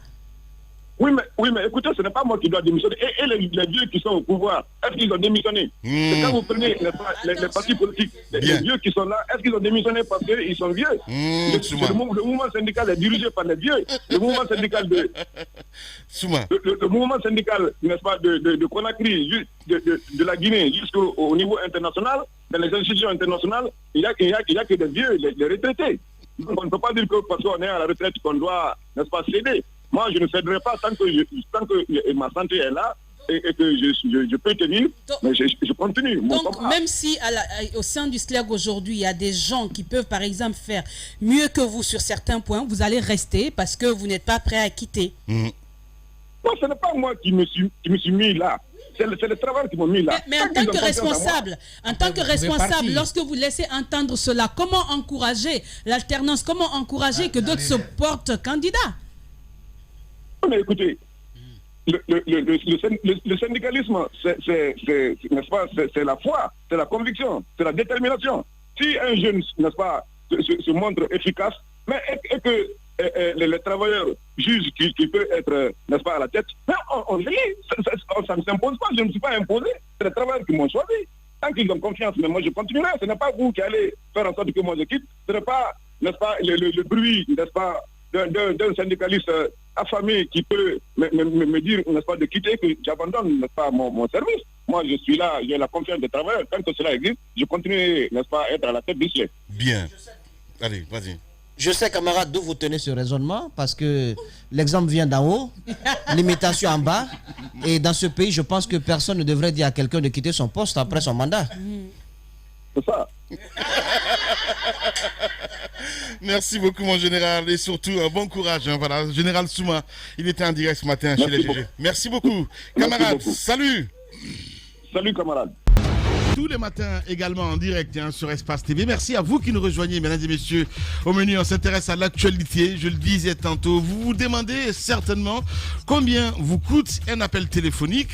Oui, mais écoutez, ce n'est pas moi qui dois démissionner. Et les vieux qui sont au pouvoir, est-ce qu'ils ont démissionné? C'est quand vous prenez les partis politiques, les vieux qui sont là, est-ce qu'ils ont démissionné parce qu'ils sont vieux? Le mouvement syndical est dirigé par les vieux. Le mouvement syndical le mouvement syndical, n'est-ce pas, de Conakry, de la Guinée jusqu'au niveau international, dans les institutions internationales, il n'y a que des vieux, les retraités. On ne peut pas dire que parce qu'on est à la retraite qu'on doit, n'est-ce pas, céder. Moi, je ne céderai pas tant que ma santé est là et que je peux tenir, mais je continue. Donc, même si au sein du SLEG aujourd'hui, il y a des gens qui peuvent, par exemple, faire mieux que vous sur certains points, vous allez rester parce que vous n'êtes pas prêt à quitter. Non, ce n'est pas moi qui me suis mis là. C'est le travail qui m'a mis là. Mais en tant que responsable, lorsque vous laissez entendre cela, comment encourager l'alternance? Comment encourager que d'autres se portent candidats? Mais écoutez, le syndicalisme, n'est-ce pas, c'est la foi, c'est la conviction, c'est la détermination. Si un jeune, n'est-ce pas, se montre efficace, mais et que les travailleurs jugent qu'il peut être, n'est-ce pas, à la tête, mais on dit, ça ne s'impose pas, je ne me suis pas imposé, c'est les travailleurs qui m'ont choisi. Tant qu'ils ont confiance, mais moi je continuerai, ce n'est pas vous qui allez faire en sorte que moi je quitte, ce n'est pas, n'est-ce pas, le bruit, n'est-ce pas, d'un syndicaliste affamé qui peut me dire, n'est-ce pas, de quitter, que j'abandonne, n'est-ce pas, mon service. Moi, je suis là, j'ai la confiance des travailleurs. Tant que cela existe, je continue, n'est-ce pas, à être à la tête du SLEG. Bien. Allez, vas-y. Je sais, camarade, d'où vous tenez ce raisonnement, parce que l'exemple vient d'en haut, l'imitation en bas, et dans ce pays, je pense que personne ne devrait dire à quelqu'un de quitter son poste après son mandat. C'est ça. Merci beaucoup mon général et surtout un bon courage. Voilà, général Souma, il était en direct ce matin chez les GG. Merci beaucoup. Camarades, salut. Salut camarades. Tous les matins également en direct sur Espace TV. Merci à vous qui nous rejoignez, mesdames et messieurs. Au menu, on s'intéresse à l'actualité. Je le disais tantôt, vous vous demandez certainement combien vous coûte un appel téléphonique,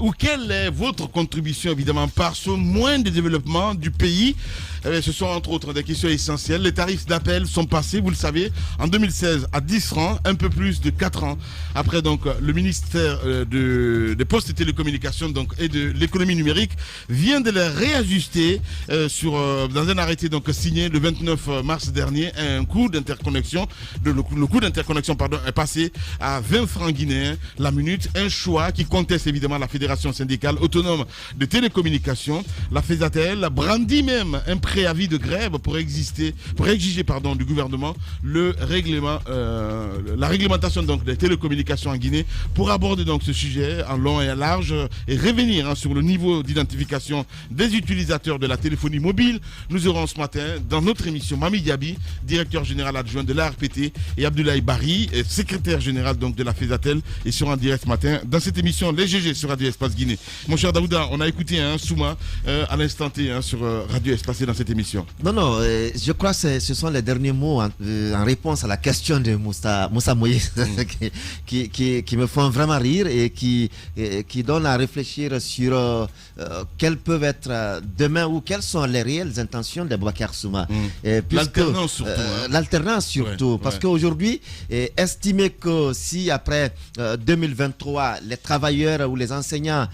ou quelle est votre contribution évidemment par ce moindre développement du pays. Ce sont entre autres des questions essentielles. Les tarifs d'appel sont passés, vous le savez, en 2016 à 10 francs, un peu plus de 4 ans. Après donc le ministère des Postes et Télécommunications et de l'économie numérique vient vient de les réajuster dans un arrêté donc signé le 29 mars dernier. Un coût d'interconnexion, le coût d'interconnexion est passé à 20 francs guinéens la minute. Un choix qui conteste évidemment la Fédération syndicale autonome de télécommunications. La FESATEL brandit même un préavis de grève pour exiger du gouvernement la réglementation donc des télécommunications en Guinée, pour aborder donc ce sujet en long et en large et revenir sur le niveau d'identification des utilisateurs de la téléphonie mobile. Nous aurons ce matin dans notre émission Mami Diaby, directeur général adjoint de l'ARPT, et Abdoulaye Barry, secrétaire général donc de la FESATEL, et sur en direct ce matin dans cette émission Les GG sur Radio Espace Guinée. Mon cher Daouda, on a écouté Souma à l'instant T sur Radio Espace dans cette émission. Non, je crois que ce sont les derniers mots en réponse à la question de Moussa Moïse qui me font vraiment rire et qui donnent à réfléchir sur quelles peuvent être demain ou quelles sont les réelles intentions de Boubacar Souma. L'alternance surtout. L'alternance surtout, parce qu'aujourd'hui, estimer que si après 2023, les travailleurs ou les enseignants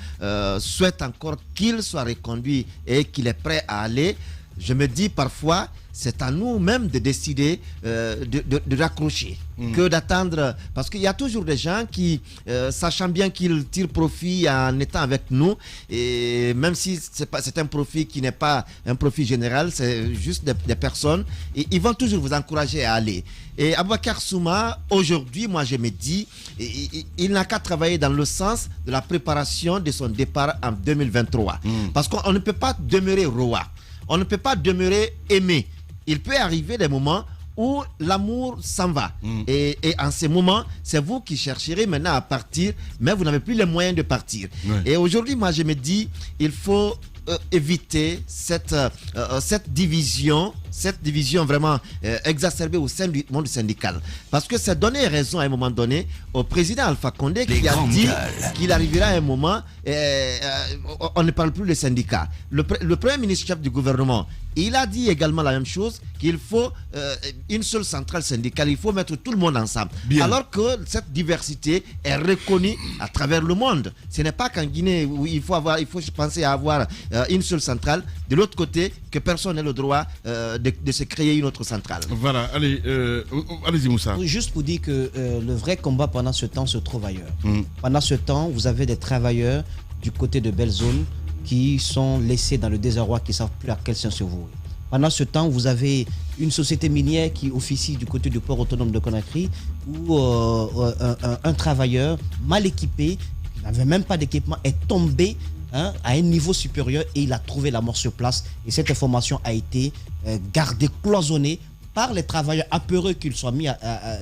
souhaitent encore qu'il soit reconduit et qu'il est prêt à aller, je me dis parfois, c'est à nous-mêmes de décider de raccrocher, que d'attendre. Parce qu'il y a toujours des gens qui, sachant bien qu'ils tirent profit en étant avec nous, et même si c'est un profit qui n'est pas un profit général, c'est juste des personnes, et ils vont toujours vous encourager à aller. Et Boubacar Souma, aujourd'hui, moi je me dis, il n'a qu'à travailler dans le sens de la préparation de son départ en 2023. Parce qu'on ne peut pas demeurer roi. On ne peut pas demeurer aimé. Il peut arriver des moments où l'amour s'en va. Et en ces moments, c'est vous qui chercherez maintenant à partir, mais vous n'avez plus les moyens de partir. Et aujourd'hui, moi, je me dis, il faut éviter cette division vraiment exacerbée au sein du monde syndical. Parce que c'est donner raison à un moment donné au président Alpha Condé qui a dit qu'il arrivera à un moment, on ne parle plus des syndicats. Le premier ministre chef du gouvernement, il a dit également la même chose, qu'il faut une seule centrale syndicale, il faut mettre tout le monde ensemble. Alors que cette diversité est reconnue à travers le monde. Ce n'est pas qu'en Guinée où il faut penser à avoir une seule centrale, de l'autre côté, que personne n'ait le droit de se créer une autre centrale. Voilà, allez-y Moussa. Juste pour dire que le vrai combat pendant ce temps se trouve ailleurs. Pendant ce temps, vous avez des travailleurs du côté de belles zones qui sont laissés dans le désarroi, qui ne savent plus à quel sens se vouer. Pendant ce temps, vous avez une société minière qui officie du côté du port autonome de Conakry, où un travailleur mal équipé, qui n'avait même pas d'équipement, est tombé à un niveau supérieur et il a trouvé la mort sur place. Et cette information a été gardée, cloisonnée par les travailleurs apeureux qu'ils soient mis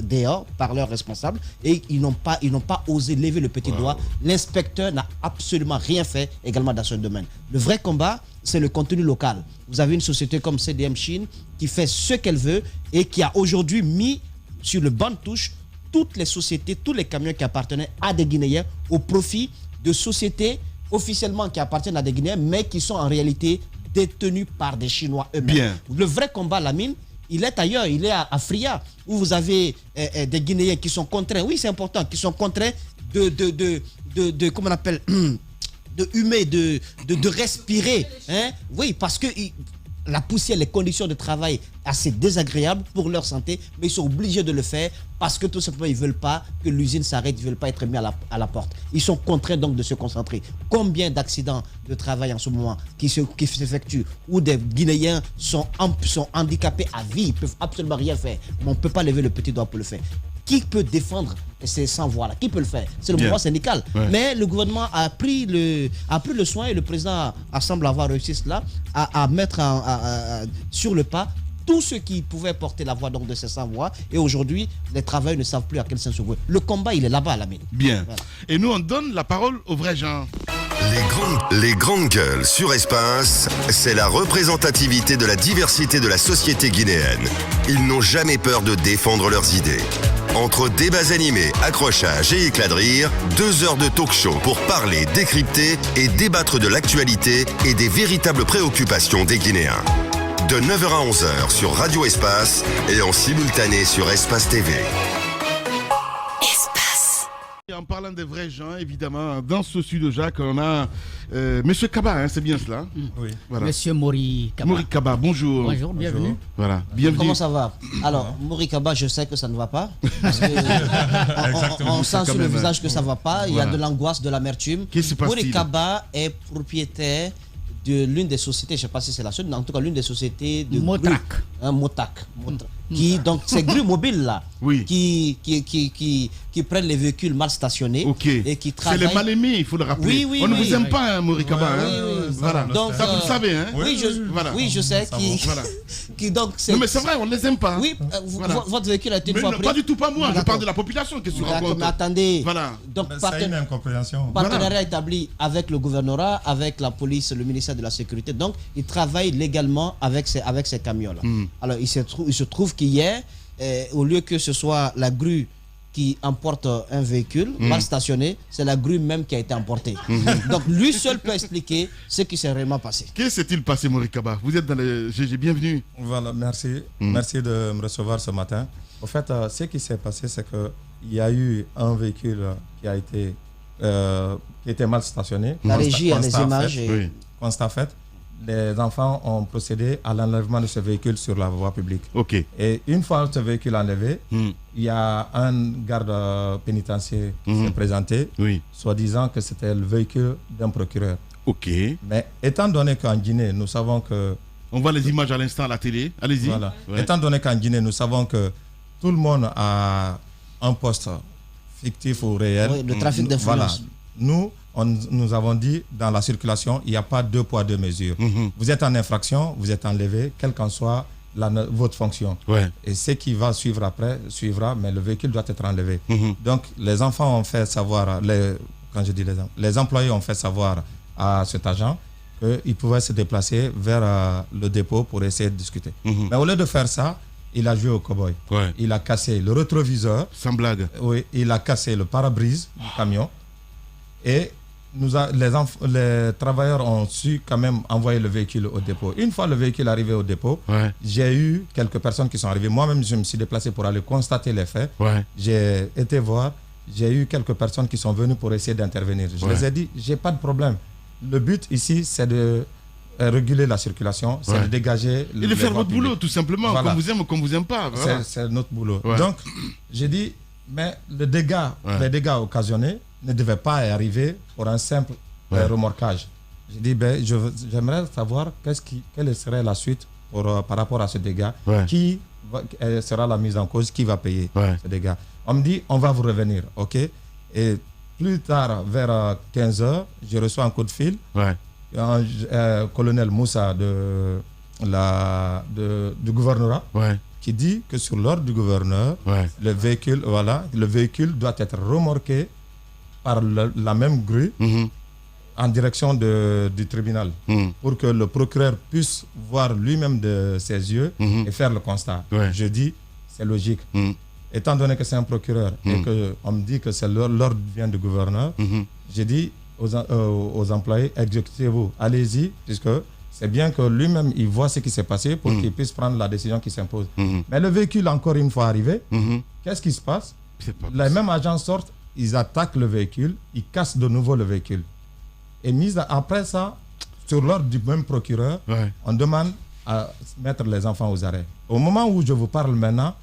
dehors par leurs responsables, et ils n'ont pas osé lever le petit doigt. L'inspecteur n'a absolument rien fait également dans ce domaine. Le vrai combat, c'est le contenu local. Vous avez une société comme CDM Chine qui fait ce qu'elle veut et qui a aujourd'hui mis sur le banc de touche toutes les sociétés, tous les camions qui appartenaient à des Guinéens au profit de sociétés officiellement qui appartiennent à des Guinéens mais qui sont en réalité détenues par des Chinois eux-mêmes. Le vrai combat, Lamine, il est ailleurs, il est à Fria, où vous avez des Guinéens qui sont contraints, oui c'est important, qui sont contraints de comment on appelle, de humer, de respirer, oui, parce que la poussière, les conditions de travail assez désagréables pour leur santé, mais ils sont obligés de le faire parce que tout simplement ils ne veulent pas que l'usine s'arrête, ils ne veulent pas être mis à la porte. Ils sont contraints donc de se concentrer. Combien d'accidents de travail en ce moment qui s'effectuent, où des Guinéens sont handicapés à vie, ils ne peuvent absolument rien faire, mais on ne peut pas lever le petit doigt pour le faire. Qui peut défendre ces sans-voix-là? Qui peut le faire? C'est le mouvement syndical. Mais le gouvernement a pris le soin, et le président semble avoir réussi cela, à mettre sur le pas tous ceux qui pouvaient porter la voix donc de ces sans-voix. Et aujourd'hui, les travailleurs ne savent plus à quel sens se vouer. Le combat, il est là-bas à la mine. Bien. Voilà. Et nous, on donne la parole aux vrais gens. Les grandes gueules sur Espace, c'est la représentativité de la diversité de la société guinéenne. Ils n'ont jamais peur de défendre leurs idées. Entre débats animés, accrochages et éclats de rire, 2 heures de talk show pour parler, décrypter et débattre de l'actualité et des véritables préoccupations des Guinéens. De 9h à 11h sur Radio Espace et en simultané sur Espace TV. En parlant des vrais gens, évidemment, dans ce studio Jacques, on a Monsieur Kaba, hein, c'est bien cela? Oui. Voilà. Monsieur Mori Kaba. Mori Kaba, bonjour. Bonjour, bienvenue. Voilà, bienvenue. Comment ça va? Alors, Mori Kaba, je sais que ça ne va pas. Parce que on sent sur le visage que ça ne va pas. Il y a de l'angoisse, de l'amertume. Mori Kaba est propriétaire de l'une des sociétés, je ne sais pas si c'est la seule, mais en tout cas l'une des sociétés de Motrac. Motac. Qui, donc, ces grues mobiles là, qui prennent les véhicules mal stationnés et qui travaillent. C'est les mal aimés, il faut le rappeler. On ne vous aime pas, hein, Mori Kaba. Voilà. Donc, ça, vous le savez. Hein. Oui, je sais. Donc, non, mais c'est vrai, on ne les aime pas. Oui, votre véhicule a été une fois pris. Pas du tout, pas moi. Je parle de la population qui se rencontre. Mais attendez. Voilà. Donc, c'est une incompréhension. Partenariat établi avec le gouvernorat, avec la police, le ministère de la Sécurité. Donc, ils travaillent légalement avec ces camions-là. Alors, il se trouve qu'hier, au lieu que ce soit la grue qui emporte un véhicule mal stationné, c'est la grue même qui a été emportée. Donc lui seul peut expliquer ce qui s'est réellement passé. Qu'est-ce qui s'est-il passé, Mori Kaba? Vous êtes dans les GG, bienvenue. Voilà, merci. Merci de me recevoir ce matin. En fait, ce qui s'est passé, c'est qu'il y a eu un véhicule qui était mal stationné. La régie a les images. Constat fait. Les enfants ont procédé à l'enlèvement de ce véhicule sur la voie publique. Et une fois ce véhicule enlevé, il y a un garde pénitentiaire qui s'est présenté, soi-disant que c'était le véhicule d'un procureur. Mais étant donné qu'en Guinée, nous savons que... On voit les images à l'instant à la télé. Allez-y. Voilà. Étant donné qu'en Guinée, nous savons que tout le monde a un poste fictif ou réel. Le trafic d'influence. Nous avons dit dans la circulation, il n'y a pas 2 poids 2 mesures. Vous êtes en infraction, vous êtes enlevé, quelle qu'en soit votre fonction. Et ce qui va suivre après suivra, mais le véhicule doit être enlevé. Donc les enfants ont fait savoir, les employés ont fait savoir à cet agent qu'il pouvait se déplacer vers le dépôt pour essayer de discuter. Mais au lieu de faire ça, il a joué au cow-boy. Il a cassé le rétroviseur. Sans blague. Oui, il a cassé le pare-brise du camion. Et les travailleurs ont su quand même envoyer le véhicule au dépôt. Une fois le véhicule arrivé au dépôt, j'ai eu quelques personnes qui sont arrivées. Moi-même, je me suis déplacé pour aller constater les faits. J'ai été voir. J'ai eu quelques personnes qui sont venues pour essayer d'intervenir. Je les ai dit, j'ai pas de problème. Le but ici, c'est de réguler la circulation, c'est de dégager... Et de faire votre boulot, tout simplement, qu'on vous aime ou qu'on vous aime pas. Voilà. C'est notre boulot. Donc, j'ai dit, mais les dégâts occasionnés ne devaient pas arriver pour un simple remorquage. J'ai dit, j'aimerais savoir quelle serait la suite par rapport à ce dégât. Qui sera la mise en cause, qui va payer ce dégât. On me dit, on va vous revenir, ok. Et plus tard, vers 15h, je reçois un coup de fil. Colonel Moussa du gouvernorat qui dit que sur l'ordre du gouverneur, le véhicule doit être remorqué par la même grue en direction du tribunal pour que le procureur puisse voir lui-même de ses yeux et faire le constat. Je dis, c'est logique. Étant donné que c'est un procureur et qu'on me dit que l'ordre vient du gouverneur, j'ai dit aux employés, exécutez-vous, allez-y, puisque c'est bien que lui-même il voit ce qui s'est passé pour qu'il puisse prendre la décision qui s'impose. Mais le véhicule, encore une fois arrivé, qu'est-ce qui se passe? Les mêmes agents sortent, ils attaquent le véhicule, ils cassent de nouveau le véhicule. Et après ça, sur l'ordre du même procureur, on demande à mettre les enfants aux arrêts. Au moment où je vous parle maintenant,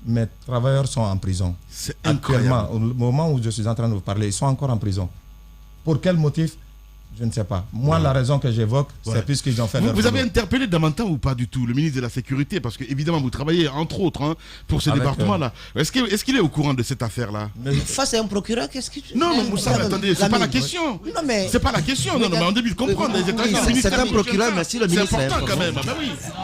mes travailleurs sont en prison. C'est actuellement, au moment où je suis en train de vous parler, ils sont encore en prison. Pour quel motif? Je ne sais pas. Moi, la raison que j'évoque, c'est puisqu'ils ont fait leur Vous avez interpellé Damantin ou pas du tout, le ministre de la Sécurité? Parce que, évidemment, vous travaillez, entre autres, pour ce département-là. Est-ce qu'il est au courant de cette affaire-là? Face à un procureur, qu'est-ce que... Non, mais Moussa, attendez, c'est pas la question. C'est pas la question. Non, mais on débute de comprendre. C'est un procureur, mais si le ministre... C'est important quand même.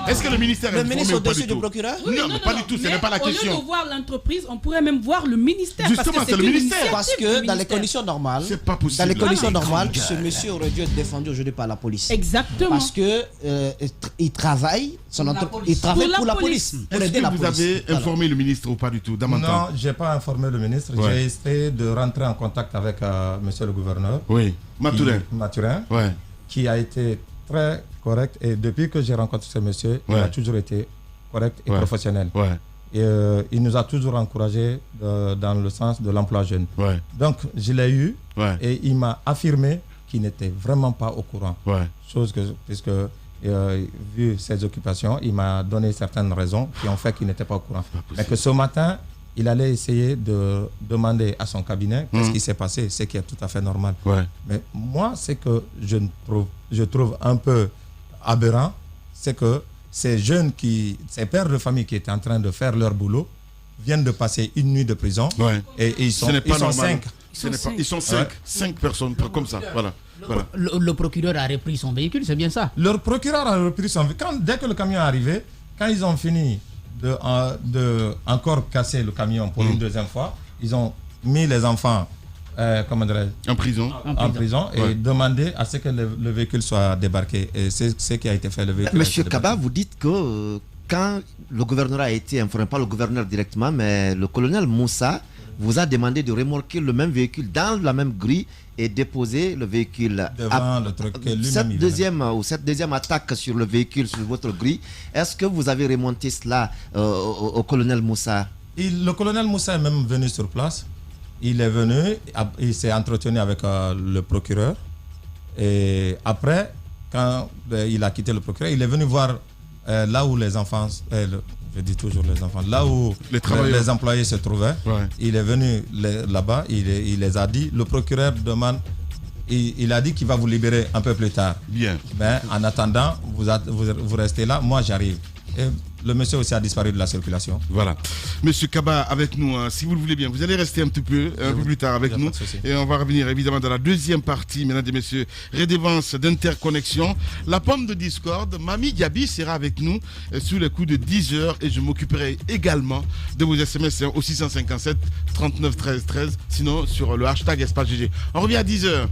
Est-ce que le ministère est informé ou pas du tout? Du procureur? Non, pas du tout, ce n'est pas la question. Au lieu de voir l'entreprise, on pourrait même voir le ministère. Justement, c'est le ministère. Parce que dans les conditions normales, c'est pas possible. Dans les conditions normales, ce monsieur aurait dû être défendu aujourd'hui par la police. Exactement. Parce que il travaille, il travaille pour la police. Est-ce que vous avez informé le ministre ou pas du tout? Non, je n'ai pas informé le ministre. J'ai essayé de rentrer en contact avec monsieur le gouverneur. Mathurin. Qui a été très correct. Et depuis que j'ai rencontré ce monsieur, il a toujours été correct et professionnel. il nous a toujours encouragés dans le sens de l'emploi jeune. Ouais. Donc, je l'ai eu et il m'a affirmé qu'il n'était vraiment pas au courant. Ouais. Chose que, puisque, vu ses occupations, il m'a donné certaines raisons qui ont fait qu'il n'était pas au courant. Mais que ce matin, il allait essayer de demander à son cabinet qu'est-ce qui s'est passé, ce qui est tout à fait normal. Ouais. Mais moi, ce que je trouve un peu aberrant, c'est que ces jeunes, ces pères de famille qui étaient en train de faire leur boulot, viennent de passer une nuit de prison et ils sont 5. Ils sont 5 personnes comme ça. Voilà. Le procureur a repris son véhicule, c'est bien ça? Le procureur a repris son véhicule. Dès que le camion est arrivé, quand ils ont fini de encore casser le camion pour une deuxième fois, ils ont mis les enfants en prison et demandé à ce que le véhicule soit débarqué. Et c'est ce qui a été fait. Le véhicule. Monsieur Kaba, vous dites que quand le gouverneur a été informé, pas le gouverneur directement, mais le colonel Moussa vous a demandé de remorquer le même véhicule dans la même grille et déposer le véhicule devant le truc que cette deuxième attaque sur le véhicule, sur votre grille. Est-ce que vous avez remonté cela au colonel Moussa? Le colonel Moussa est même venu sur place. Il est venu, il s'est entretenu avec le procureur. Et après, quand il a quitté le procureur, il est venu voir là où les enfants, je dis toujours les enfants, là où les employés se trouvaient. Ouais. Il est venu là-bas, il les a dit, le procureur demande, il a dit qu'il va vous libérer un peu plus tard. Bien. Mais en attendant, vous restez là, moi j'arrive. Et le monsieur aussi a disparu de la circulation. Voilà. Monsieur Kaba, avec nous, si vous le voulez bien, vous allez rester un peu plus tard avec nous. Et on va revenir évidemment dans la deuxième partie, mesdames et messieurs, rédévance d'interconnexion. La pomme de discorde, Mami Diaby sera avec nous sous les coups de 10h et je m'occuperai également de vos SMS au 657 39 13 13, sinon sur le hashtag Espace GG. On revient à 10h.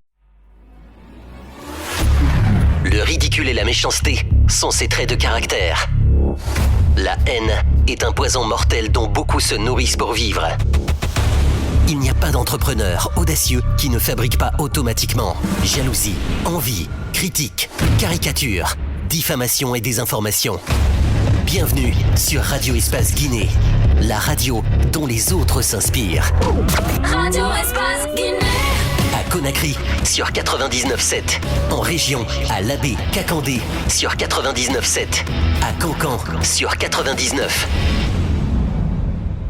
Le ridicule et la méchanceté sont ses traits de caractère. La haine est un poison mortel dont beaucoup se nourrissent pour vivre. Il n'y a pas d'entrepreneur audacieux qui ne fabrique pas automatiquement jalousie, envie, critique, caricature, diffamation et désinformation. Bienvenue sur Radio Espace Guinée, la radio dont les autres s'inspirent. Radio Espace Guinée. À Conakry sur 99.7, en région à Labé, Kakandé sur 99.7, à Cancan sur 99.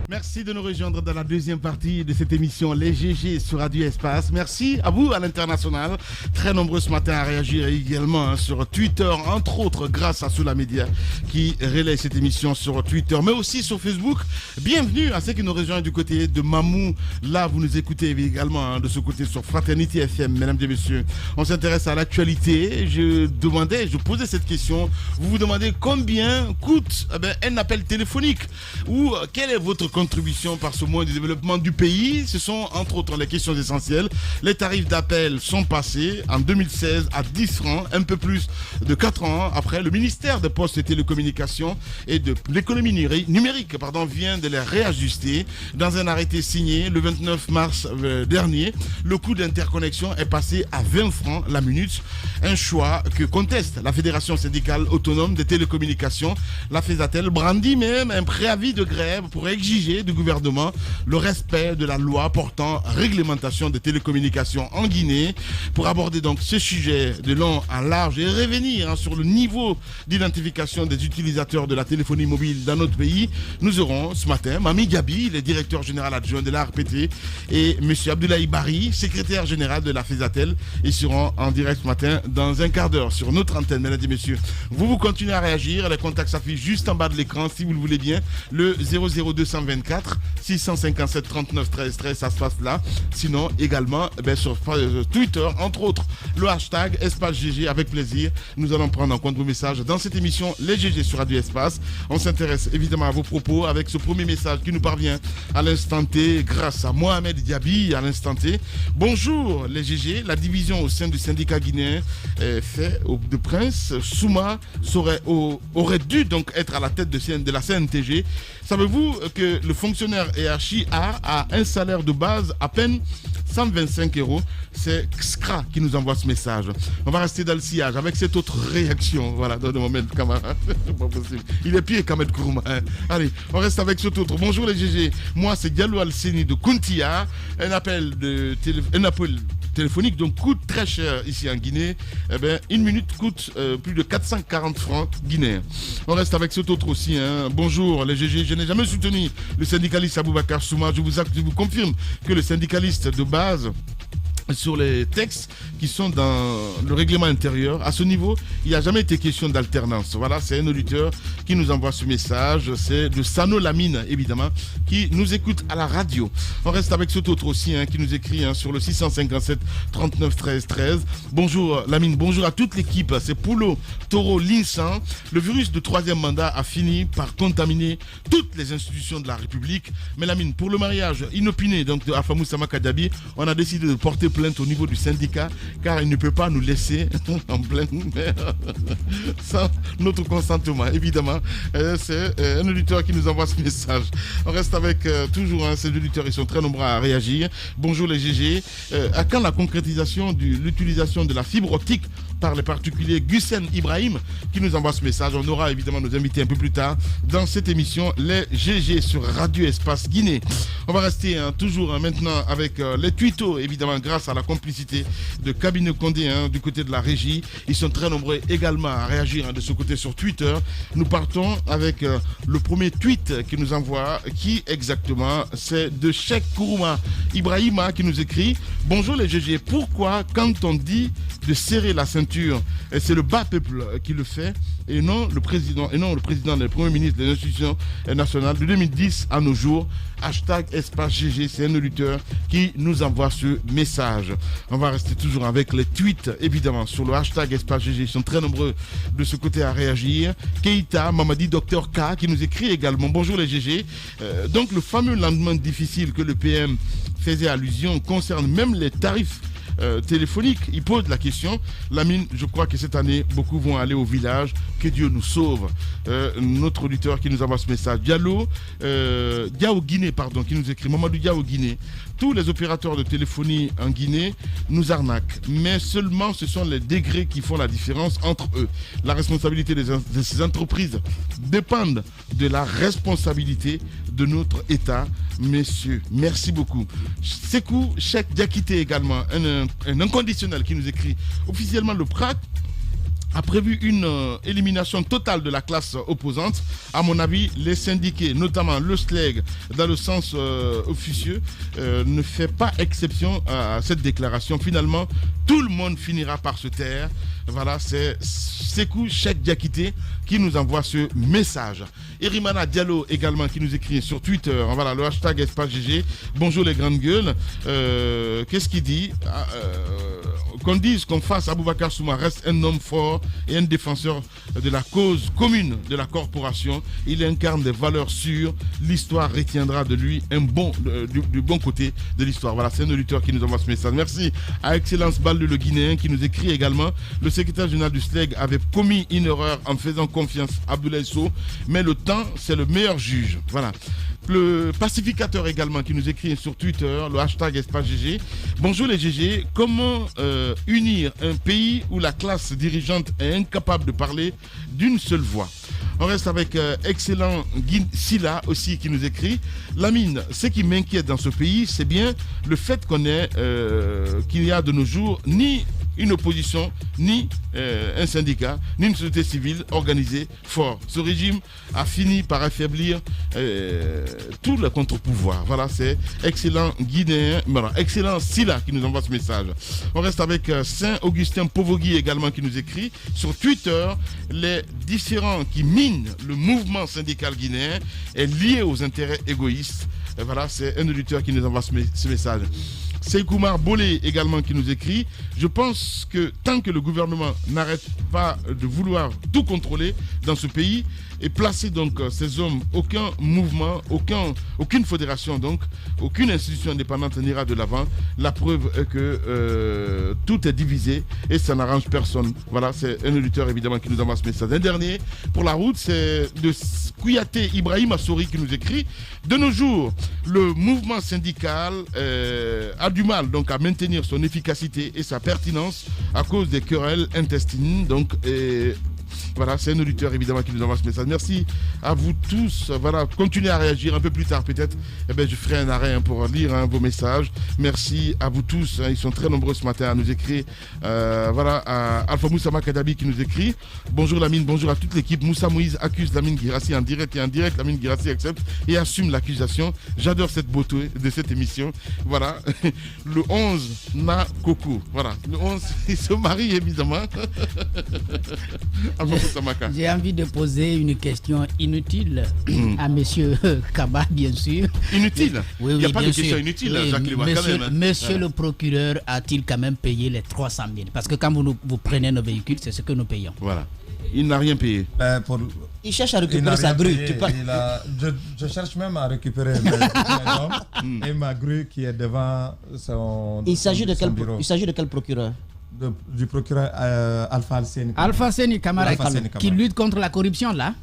Merci de nous rejoindre dans la deuxième partie de cette émission Les GG sur Radio Espace. Merci à vous à l'international, très nombreux ce matin à réagir également sur Twitter, entre autres grâce à Soula Média qui relaie cette émission sur Twitter, mais aussi sur Facebook. Bienvenue à ceux qui nous rejoignent du côté de Mamou. Là, vous nous écoutez également de ce côté sur Fraternité FM, mesdames et messieurs. On s'intéresse à l'actualité. Je posais cette question. Vous vous demandez combien coûte un appel téléphonique ou quelle est votre contribution par ce moyen de développement du pays. Ce sont entre autres les questions essentielles. Les tarifs d'appel sont passés en 2016 à 10 francs, un peu plus de 4 ans après. Le ministère des Postes et Télécommunications et de l'économie numérique vient de les réajuster. Dans un arrêté signé le 29 mars dernier, le coût d'interconnexion est passé à 20 francs la minute. Un choix que conteste la Fédération syndicale autonome des télécommunications. La FESATEL brandit même un préavis de grève pour exiger du gouvernement le respect de la loi portant réglementation des télécommunications en Guinée. Pour aborder donc ce sujet de long en large et revenir sur le niveau d'identification des utilisateurs de la téléphonie mobile dans notre pays, nous aurons ce matin Mami Diaby, le directeur général adjoint de la RPT, et M. Abdoulaye Bari, secrétaire général de la FESATEL. Ils seront en direct ce matin dans un quart d'heure sur notre antenne, mesdames et messieurs. Vous continuez à réagir, les contacts s'affichent juste en bas de l'écran si vous le voulez bien, le 00224 657 39 13 13, ça se passe là. Sinon également sur Twitter, entre autres le hashtag Espace GG. Avec plaisir, nous allons prendre en compte vos messages dans cette émission Les GG sur Radio Espace. On s'intéresse évidemment à vos propos avec ce premier message qui nous parvient à l'instant T grâce à Mohamed Diaby à l'instant T. Bonjour les GG, la division au sein du syndicat guinéen fait de Prince Souma aurait dû donc être à la tête de la Savez-vous que le fonctionnaire EHI a un salaire de base à peine 125 €. C'est Skra qui nous envoie ce message. On va rester dans le sillage avec cette autre réaction. Voilà, dans le moment, camarade. C'est pas possible. Il est pire qu'Ahmed Kourouma. Hein. Allez, on reste avec cet autre. Bonjour les GG. Moi, c'est Diallo Alseni de Kuntia. Un appel téléphonique donc coûte très cher ici en Guinée. Eh bien, une minute coûte plus de 440 francs guinéens. On reste avec cet autre aussi. Hein. Bonjour les GG. Je n'ai jamais soutenu le syndicaliste Aboubacar Souma. Je vous confirme que le syndicaliste de base, sur les textes qui sont dans le règlement intérieur, à ce niveau, il n'y a jamais été question d'alternance. Voilà, c'est un auditeur qui nous envoie ce message. C'est de Sano Lamine, évidemment, qui nous écoute à la radio. On reste avec cet autre aussi, qui nous écrit sur le 657 39 13 13. Bonjour Lamine, bonjour à toute l'équipe. C'est Poulo Toro Linsan. Le virus de 3e mandat a fini par contaminer toutes les institutions de la République. Mais Lamine, pour le mariage inopiné donc de Afamou Sama Kadabi, on a décidé de porter plainte au niveau du syndicat car il ne peut pas nous laisser en pleine mer sans notre consentement. Évidemment, c'est un auditeur qui nous envoie ce message. On reste avec toujours ces auditeurs, ils sont très nombreux à réagir. Bonjour les GG. À quand la concrétisation de l'utilisation de la fibre optique par les particuliers? Gussen Ibrahim qui nous envoie ce message. On aura évidemment nos invités un peu plus tard dans cette émission Les GG sur Radio Espace Guinée. On va rester toujours maintenant avec les tutos, évidemment grâce à la complicité de Cabinet Condé du côté de la régie. Ils sont très nombreux également à réagir de ce côté sur Twitter. Nous partons avec le premier tweet qui nous envoie. Qui exactement? C'est de Cheikh Kourouma Ibrahima qui nous écrit: bonjour les GG, pourquoi quand on dit de serrer la ceinture, c'est le bas peuple qui le fait et non le président le premier ministre des institutions nationales de 2010 à nos jours? Hashtag Espace GG, c'est un auditeur qui nous envoie ce message. On va rester toujours avec les tweets, évidemment, sur le hashtag Espace GG. Ils sont très nombreux de ce côté à réagir. Keita Mamadi Dr K qui nous écrit également: bonjour les GG. Donc le fameux lendemain difficile que le PM faisait allusion concerne même les tarifs téléphonique. Il pose la question. Lamine, je crois que cette année, beaucoup vont aller au village. Que Dieu nous sauve. Notre auditeur qui nous envoie ce message. Diallo Guinée, qui nous écrit. Mamadou Diao Guinée. Tous les opérateurs de téléphonie en Guinée nous arnaquent. Mais seulement ce sont les degrés qui font la différence entre eux. La responsabilité de ces entreprises dépend de la responsabilité de notre État. Messieurs, merci beaucoup. Sekou Cheikh Diakité également, un inconditionnel qui nous écrit. Officiellement, le PRAC a prévu une élimination totale de la classe opposante. À mon avis, les syndiqués, notamment le SLEG, dans le sens officieux, ne fait pas exception à cette déclaration. Finalement, tout le monde finira par se taire. Voilà, c'est Sekou Cheikh Diakité qui nous envoie ce message. Erimana Diallo également qui nous écrit sur Twitter. Voilà, le hashtag Espace GG. Bonjour les grandes gueules. Qu'est-ce qu'il dit? Qu'on dise qu'on fasse Aboubacar Souma reste un homme fort et un défenseur de la cause commune de la corporation. Il incarne des valeurs sûres. L'histoire retiendra de lui du bon côté de l'histoire. Voilà, c'est un auditeur qui nous envoie ce message. Merci à Excellence Balde le Guinéen qui nous écrit également. Le secrétaire général du SLEG avait commis une erreur en faisant confiance à Abdoulaye Sow, mais le temps, c'est le meilleur juge. Voilà. Le pacificateur également qui nous écrit sur Twitter, le hashtag Espace GG. Bonjour les GG, comment unir un pays où la classe dirigeante est incapable de parler d'une seule voix? On reste avec excellent Guy Silla aussi qui nous écrit. Lamine, ce qui m'inquiète dans ce pays, c'est bien le fait qu'il y a de nos jours ni une opposition, ni un syndicat, ni une société civile organisée fort. Ce régime a fini par affaiblir tout le contre-pouvoir. Voilà, c'est excellent Guinéen, voilà, excellent Silla qui nous envoie ce message. On reste avec Saint-Augustin Povogui également qui nous écrit sur Twitter. Les différents qui minent le mouvement syndical guinéen est lié aux intérêts égoïstes. Et voilà, c'est un auditeur qui nous envoie ce message. Seikoumar Bolé également qui nous écrit: je pense que tant que le gouvernement n'arrête pas de vouloir tout contrôler dans ce pays et placer donc ces hommes, aucun mouvement, aucune fédération, donc aucune institution indépendante n'ira de l'avant. La preuve est que tout est divisé et ça n'arrange personne. Voilà, c'est un auditeur évidemment qui nous envoie ce message. Un dernier pour la route, c'est de Kouyaté Ibrahim Assori qui nous écrit: de nos jours, le mouvement syndical a du mal donc à maintenir son efficacité et sa pertinence à cause des querelles intestines. Donc, voilà, c'est un auditeur évidemment qui nous envoie ce message. Merci à vous tous. Voilà, continuez à réagir un peu plus tard peut-être. Je ferai un arrêt pour lire vos messages. Merci à vous tous. Ils sont très nombreux ce matin à nous écrire. Voilà, à Alpha Moussa Makadabi qui nous écrit. Bonjour Lamine, bonjour à toute l'équipe. Moussa Moïse accuse Lamine Guirassi en direct et en direct. Lamine Guirassi accepte et assume l'accusation. J'adore cette beauté de cette émission. Voilà, le 11 na Coco. Voilà, le 11 il se marie évidemment. J'ai envie de poser une question inutile à monsieur Kaba, bien sûr. Inutile? Oui, il n'y a pas de bien question sûr. inutile, Oui, Jacques Léva, monsieur, quand même. Monsieur le procureur a-t-il quand même payé les 300 000? Parce que quand vous prenez nos véhicules, c'est ce que nous payons. Voilà. Il n'a rien payé. Il cherche à récupérer sa grue. Je cherche même à récupérer mes hommes et ma grue qui est devant son. Il s'agit de bureau. Il s'agit de quel procureur? Du procureur Alpha Alseni. Alpha Seni Kamara qui lutte contre la corruption là.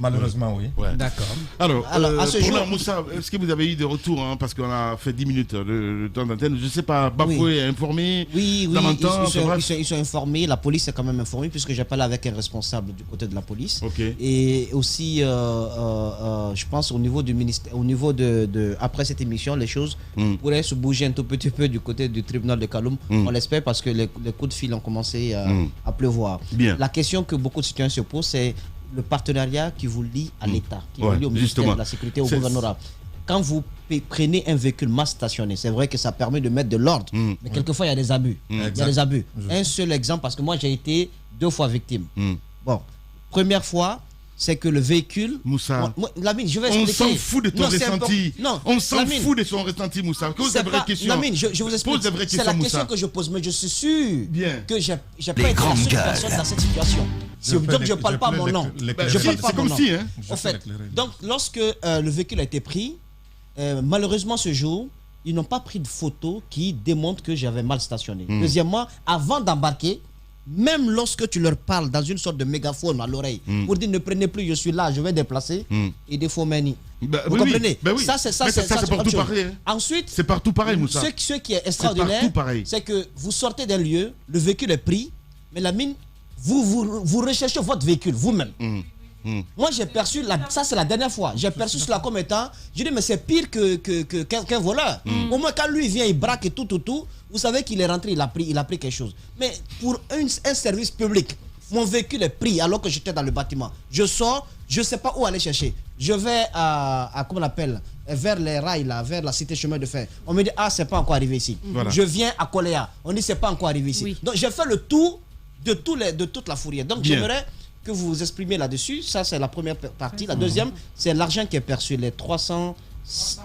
Malheureusement, oui. Ouais. D'accord. Alors à ce jour, Moussa, est-ce que vous avez eu des retours parce qu'on a fait 10 minutes de temps d'antenne. Je ne sais pas, Bafoué est informé. Oui, ils sont informés. La police est quand même informée puisque j'ai parlé avec un responsable du côté de la police. Okay. Et aussi, je pense au niveau du ministère, au niveau après cette émission, les choses pourraient se bouger un tout petit peu du côté du tribunal de Kaloum. On l'espère parce que les coups de fil ont commencé à pleuvoir. Bien. La question que beaucoup de citoyens se posent, c'est le partenariat qui vous lie à l'État, qui vous lie au ministère de la Sécurité, au gouvernorat. Quand vous prenez un véhicule mal stationné, c'est vrai que ça permet de mettre de l'ordre, mais quelquefois il y a des abus. Il y a des abus. Un seul exemple, parce que moi j'ai été 2 fois victime. Bon, première fois, c'est que le véhicule... Moussa, Lamine, je vais expliquer. On s'en fout de ton ressenti. Non, on s'en fout de son ressenti, Moussa. Pose des vraies questions. Lamine, je vous explique. C'est la question que je pose, mais je suis sûr que j'ai pas été la seule personne dans cette situation. Donc je ne parle pas mon nom. C'est comme si, hein. En fait, donc lorsque le véhicule a été pris, malheureusement ce jour, ils n'ont pas pris de photos qui démontrent que j'avais mal stationné. Deuxièmement, avant d'embarquer, même lorsque tu leur parles dans une sorte de mégaphone à l'oreille pour dire ne prenez plus, je suis là, je vais déplacer, et des faux manies. Vous comprenez? Ça c'est partout pareil. Ensuite, c'est partout pareil, Moussa. Ce qui est extraordinaire, c'est que vous sortez d'un lieu, le véhicule est pris, mais la mine, vous recherchez votre véhicule vous-même. Moi j'ai perçu, ça c'est la dernière fois, j'ai perçu cela comme étant, je dis mais c'est pire qu'un voleur. Au moins quand lui vient, il braque et tout, vous savez qu'il est rentré, il a pris quelque chose. Mais pour un service public, mon véhicule est pris alors que j'étais dans le bâtiment. Je sors, je ne sais pas où aller chercher. Je vais comment on appelle, vers les rails là, vers la cité chemin de fer. On me dit c'est pas encore arrivé ici. Voilà. Je viens à Koléa, on dit c'est pas encore arrivé ici. Donc j'ai fait le tour de toute la Fourrière. Donc j'aimerais que vous vous exprimiez là-dessus. Ça c'est la première partie. La deuxième, c'est l'argent qui est perçu, les 300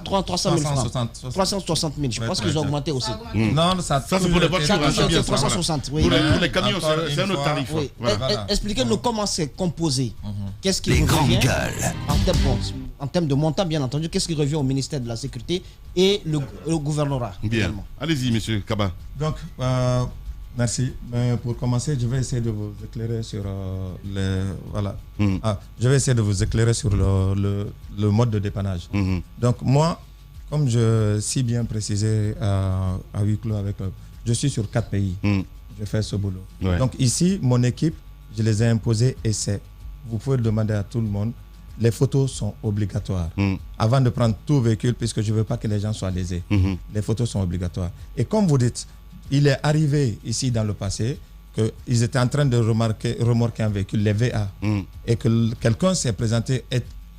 000 francs. 360 000. Je pense qu'ils ont augmenté aussi. Non, ça c'est pour les voitures. 360, oui. Pour les camions, c'est un autre tarif. Oui. Voilà. Expliquez-nous comment c'est composé. Qu'est-ce qui revient en termes de montant, bien entendu, qu'est-ce qui revient au ministère de la Sécurité et le gouvernorat. Bien. Allez-y, monsieur Kaba. Donc, merci. Pour commencer, je vais essayer de vous éclairer sur je vais essayer de vous éclairer sur le mode de dépannage. Donc moi, comme je si bien précisé à huis clos je suis sur 4 pays. Je fais ce boulot. Ouais. Donc ici, mon équipe, je les ai imposés et vous pouvez demander à tout le monde. Les photos sont obligatoires. Avant de prendre tout véhicule, puisque je ne veux pas que les gens soient lésés. Les photos sont obligatoires. Et comme vous dites, il est arrivé ici dans le passé qu'ils étaient en train de remorquer un véhicule, les VA, et que quelqu'un s'est présenté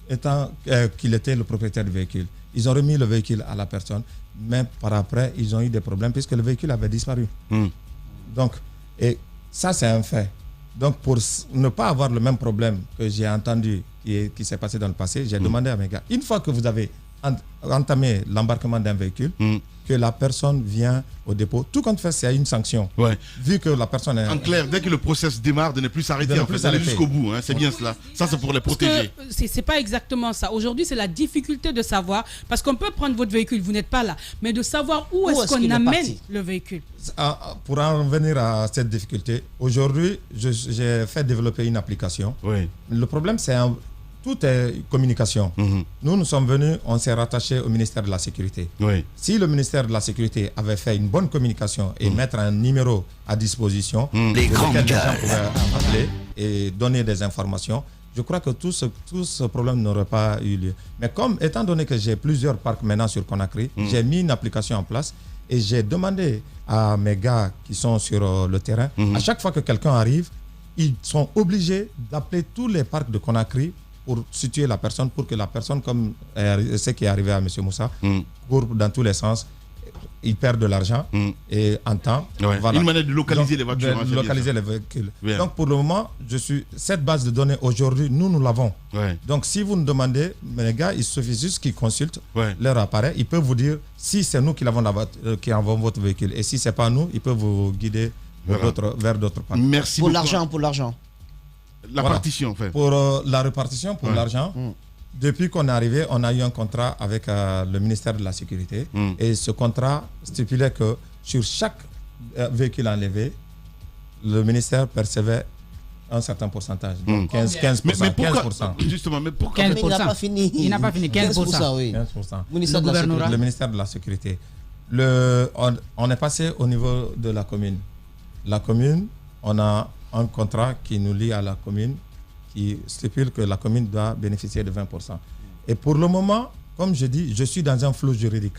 étant qu'il était le propriétaire du véhicule. Ils ont remis le véhicule à la personne, mais par après, ils ont eu des problèmes puisque le véhicule avait disparu. Donc, et ça, c'est un fait. Donc, pour ne pas avoir le même problème que j'ai entendu qui s'est passé dans le passé, j'ai demandé à mes gars, une fois que vous avez entamé l'embarquement d'un véhicule, que la personne vient au dépôt, tout compte fait, c'est une sanction. Ouais. Vu que la personne est... En clair, dès que le process démarre, de ne plus s'arrêter, d'aller jusqu'au bout. Hein, c'est bien cela. Ça, c'est pour les protéger. C'est pas exactement ça. Aujourd'hui, c'est la difficulté de savoir, parce qu'on peut prendre votre véhicule, vous n'êtes pas là, mais de savoir où est-ce qu'on amène le véhicule. Pour en revenir à cette difficulté, aujourd'hui, j'ai fait développer une application. Oui. Le problème, c'est tout est communication. Nous sommes venus, on s'est rattaché au ministère de la Sécurité. Si le ministère de la Sécurité avait fait une bonne communication et mettre un numéro à disposition, les gens pouvaient appeler et donner des informations, je crois que tout ce problème n'aurait pas eu lieu. Mais étant donné que j'ai plusieurs parcs maintenant sur Conakry, j'ai mis une application en place et j'ai demandé à mes gars qui sont sur le terrain, à chaque fois que quelqu'un arrive, ils sont obligés d'appeler tous les parcs de Conakry pour situer la personne, pour que la personne, comme ce qui est arrivé à M. Moussa, court dans tous les sens, il perd de l'argent et en temps. Voilà. Une manière de localiser les voitures. De localiser les véhicules. Donc pour le moment, cette base de données aujourd'hui, nous l'avons. Donc si vous nous demandez, les gars, il suffit juste qu'ils consultent leur appareil. Ils peuvent vous dire si c'est nous qui avons votre véhicule. Et si ce n'est pas nous, ils peuvent vous guider vers d'autres parcs. Merci pour beaucoup. l'argent. La partition, en fait. Pour la répartition, pour l'argent. Depuis qu'on est arrivé, on a eu un contrat avec le ministère de la Sécurité. Et ce contrat stipulait que sur chaque véhicule enlevé, le ministère percevait un certain pourcentage. Donc 15%. Mais pourquoi, justement, mais pourquoi 15%. Il n'a pas fini. Il n'a pas fini. 15%. Oui. 15%. Le ministère de la Sécurité. On est passé au niveau de la commune. La commune, on a un contrat qui nous lie à la commune, qui stipule que la commune doit bénéficier de 20%. Et pour le moment, comme je dis, je suis dans un flou juridique.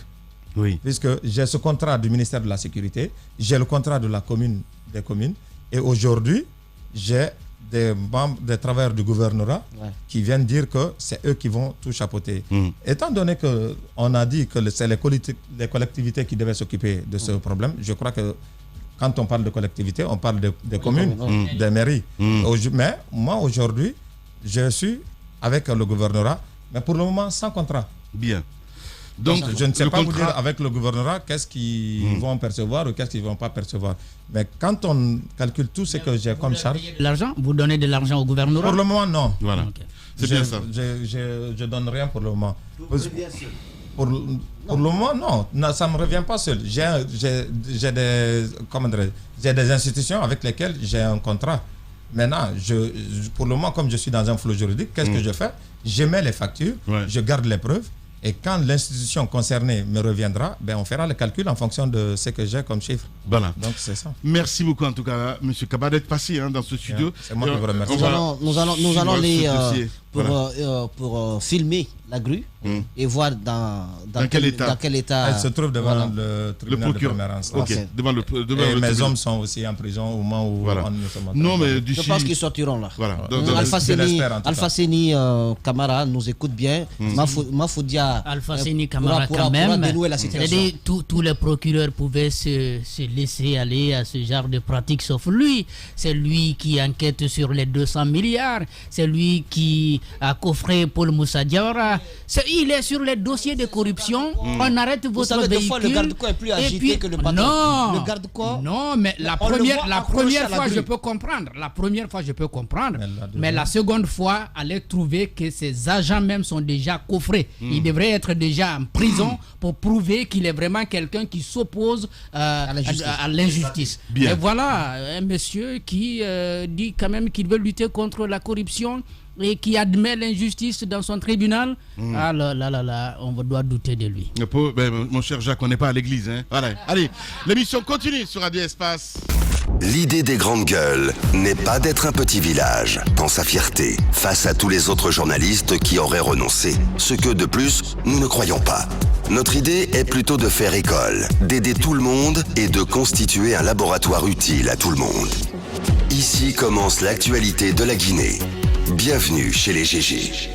Puisque j'ai ce contrat du ministère de la Sécurité, j'ai le contrat de la commune, des communes, et aujourd'hui, j'ai des travailleurs du gouvernorat qui viennent dire que c'est eux qui vont tout chapeauter. Étant donné qu'on a dit que c'est les collectivités qui devaient s'occuper de ce problème, je crois que quand on parle de collectivité, on parle des communes, des mairies. Mais moi, aujourd'hui, je suis avec le gouvernorat, mais pour le moment, sans contrat. Bien. Donc, je ne sais pas vous dire avec le gouvernorat qu'est-ce qu'ils vont percevoir ou qu'est-ce qu'ils ne vont pas percevoir. Mais quand on calcule tout ce que j'ai comme charge... L'argent? Vous donnez de l'argent au gouvernorat? Pour le moment, non. Voilà. Okay. C'est bien ça. Je ne donne rien pour le moment. Pour le moment, non, ça ne me revient pas seul. J'ai des institutions avec lesquelles j'ai un contrat. Maintenant, pour le moment, comme je suis dans un flou juridique, qu'est-ce que je fais? Je mets les factures, je garde les preuves, et quand l'institution concernée me reviendra, on fera le calcul en fonction de ce que j'ai comme chiffre. Voilà. Donc c'est ça. Merci beaucoup en tout cas, M. Kaba, d'être passé dans ce studio. C'est moi qui vous remercie. Nous allons aller pour filmer la grue et voir dans quel état elle se trouve devant le tribunal de première instance. Et mes hommes sont aussi en prison au moment où nous sommes en train je pense qu'ils sortiront là. Voilà. Alpha Séni Camara nous écoute bien. Mafoudia Alpha Séni Camara quand même. C'est-à-dire tous les procureurs pouvaient se laisser aller à ce genre de pratiques sauf lui. C'est lui qui enquête sur les 200 milliards. C'est lui qui a coffré Paul Moussa Diawara. Il est sur les dossiers de corruption. On arrête votre véhicule. Des fois, le garde-corps est plus agité que le patron. Non, le garde-corps. Non, mais la première fois, je peux comprendre. La première fois, je peux comprendre. Mais la seconde fois, allez trouver que ces agents même sont déjà coffrés. Il devrait être déjà en prison pour prouver qu'il est vraiment quelqu'un qui s'oppose à l'injustice. Et voilà, un monsieur qui dit quand même qu'il veut lutter contre la corruption et qui admet l'injustice dans son tribunal. Ah là, on doit douter de lui. Mon cher Jacques, on n'est pas à l'église. Allez, l'émission continue sur Radio Espace. L'idée des grandes gueules n'est pas d'être un petit village dans sa fierté face à tous les autres journalistes qui auraient renoncé. Ce que, de plus, nous ne croyons pas. Notre idée est plutôt de faire école, d'aider tout le monde et de constituer un laboratoire utile à tout le monde. Ici commence l'actualité de la Guinée. Bienvenue chez les GG.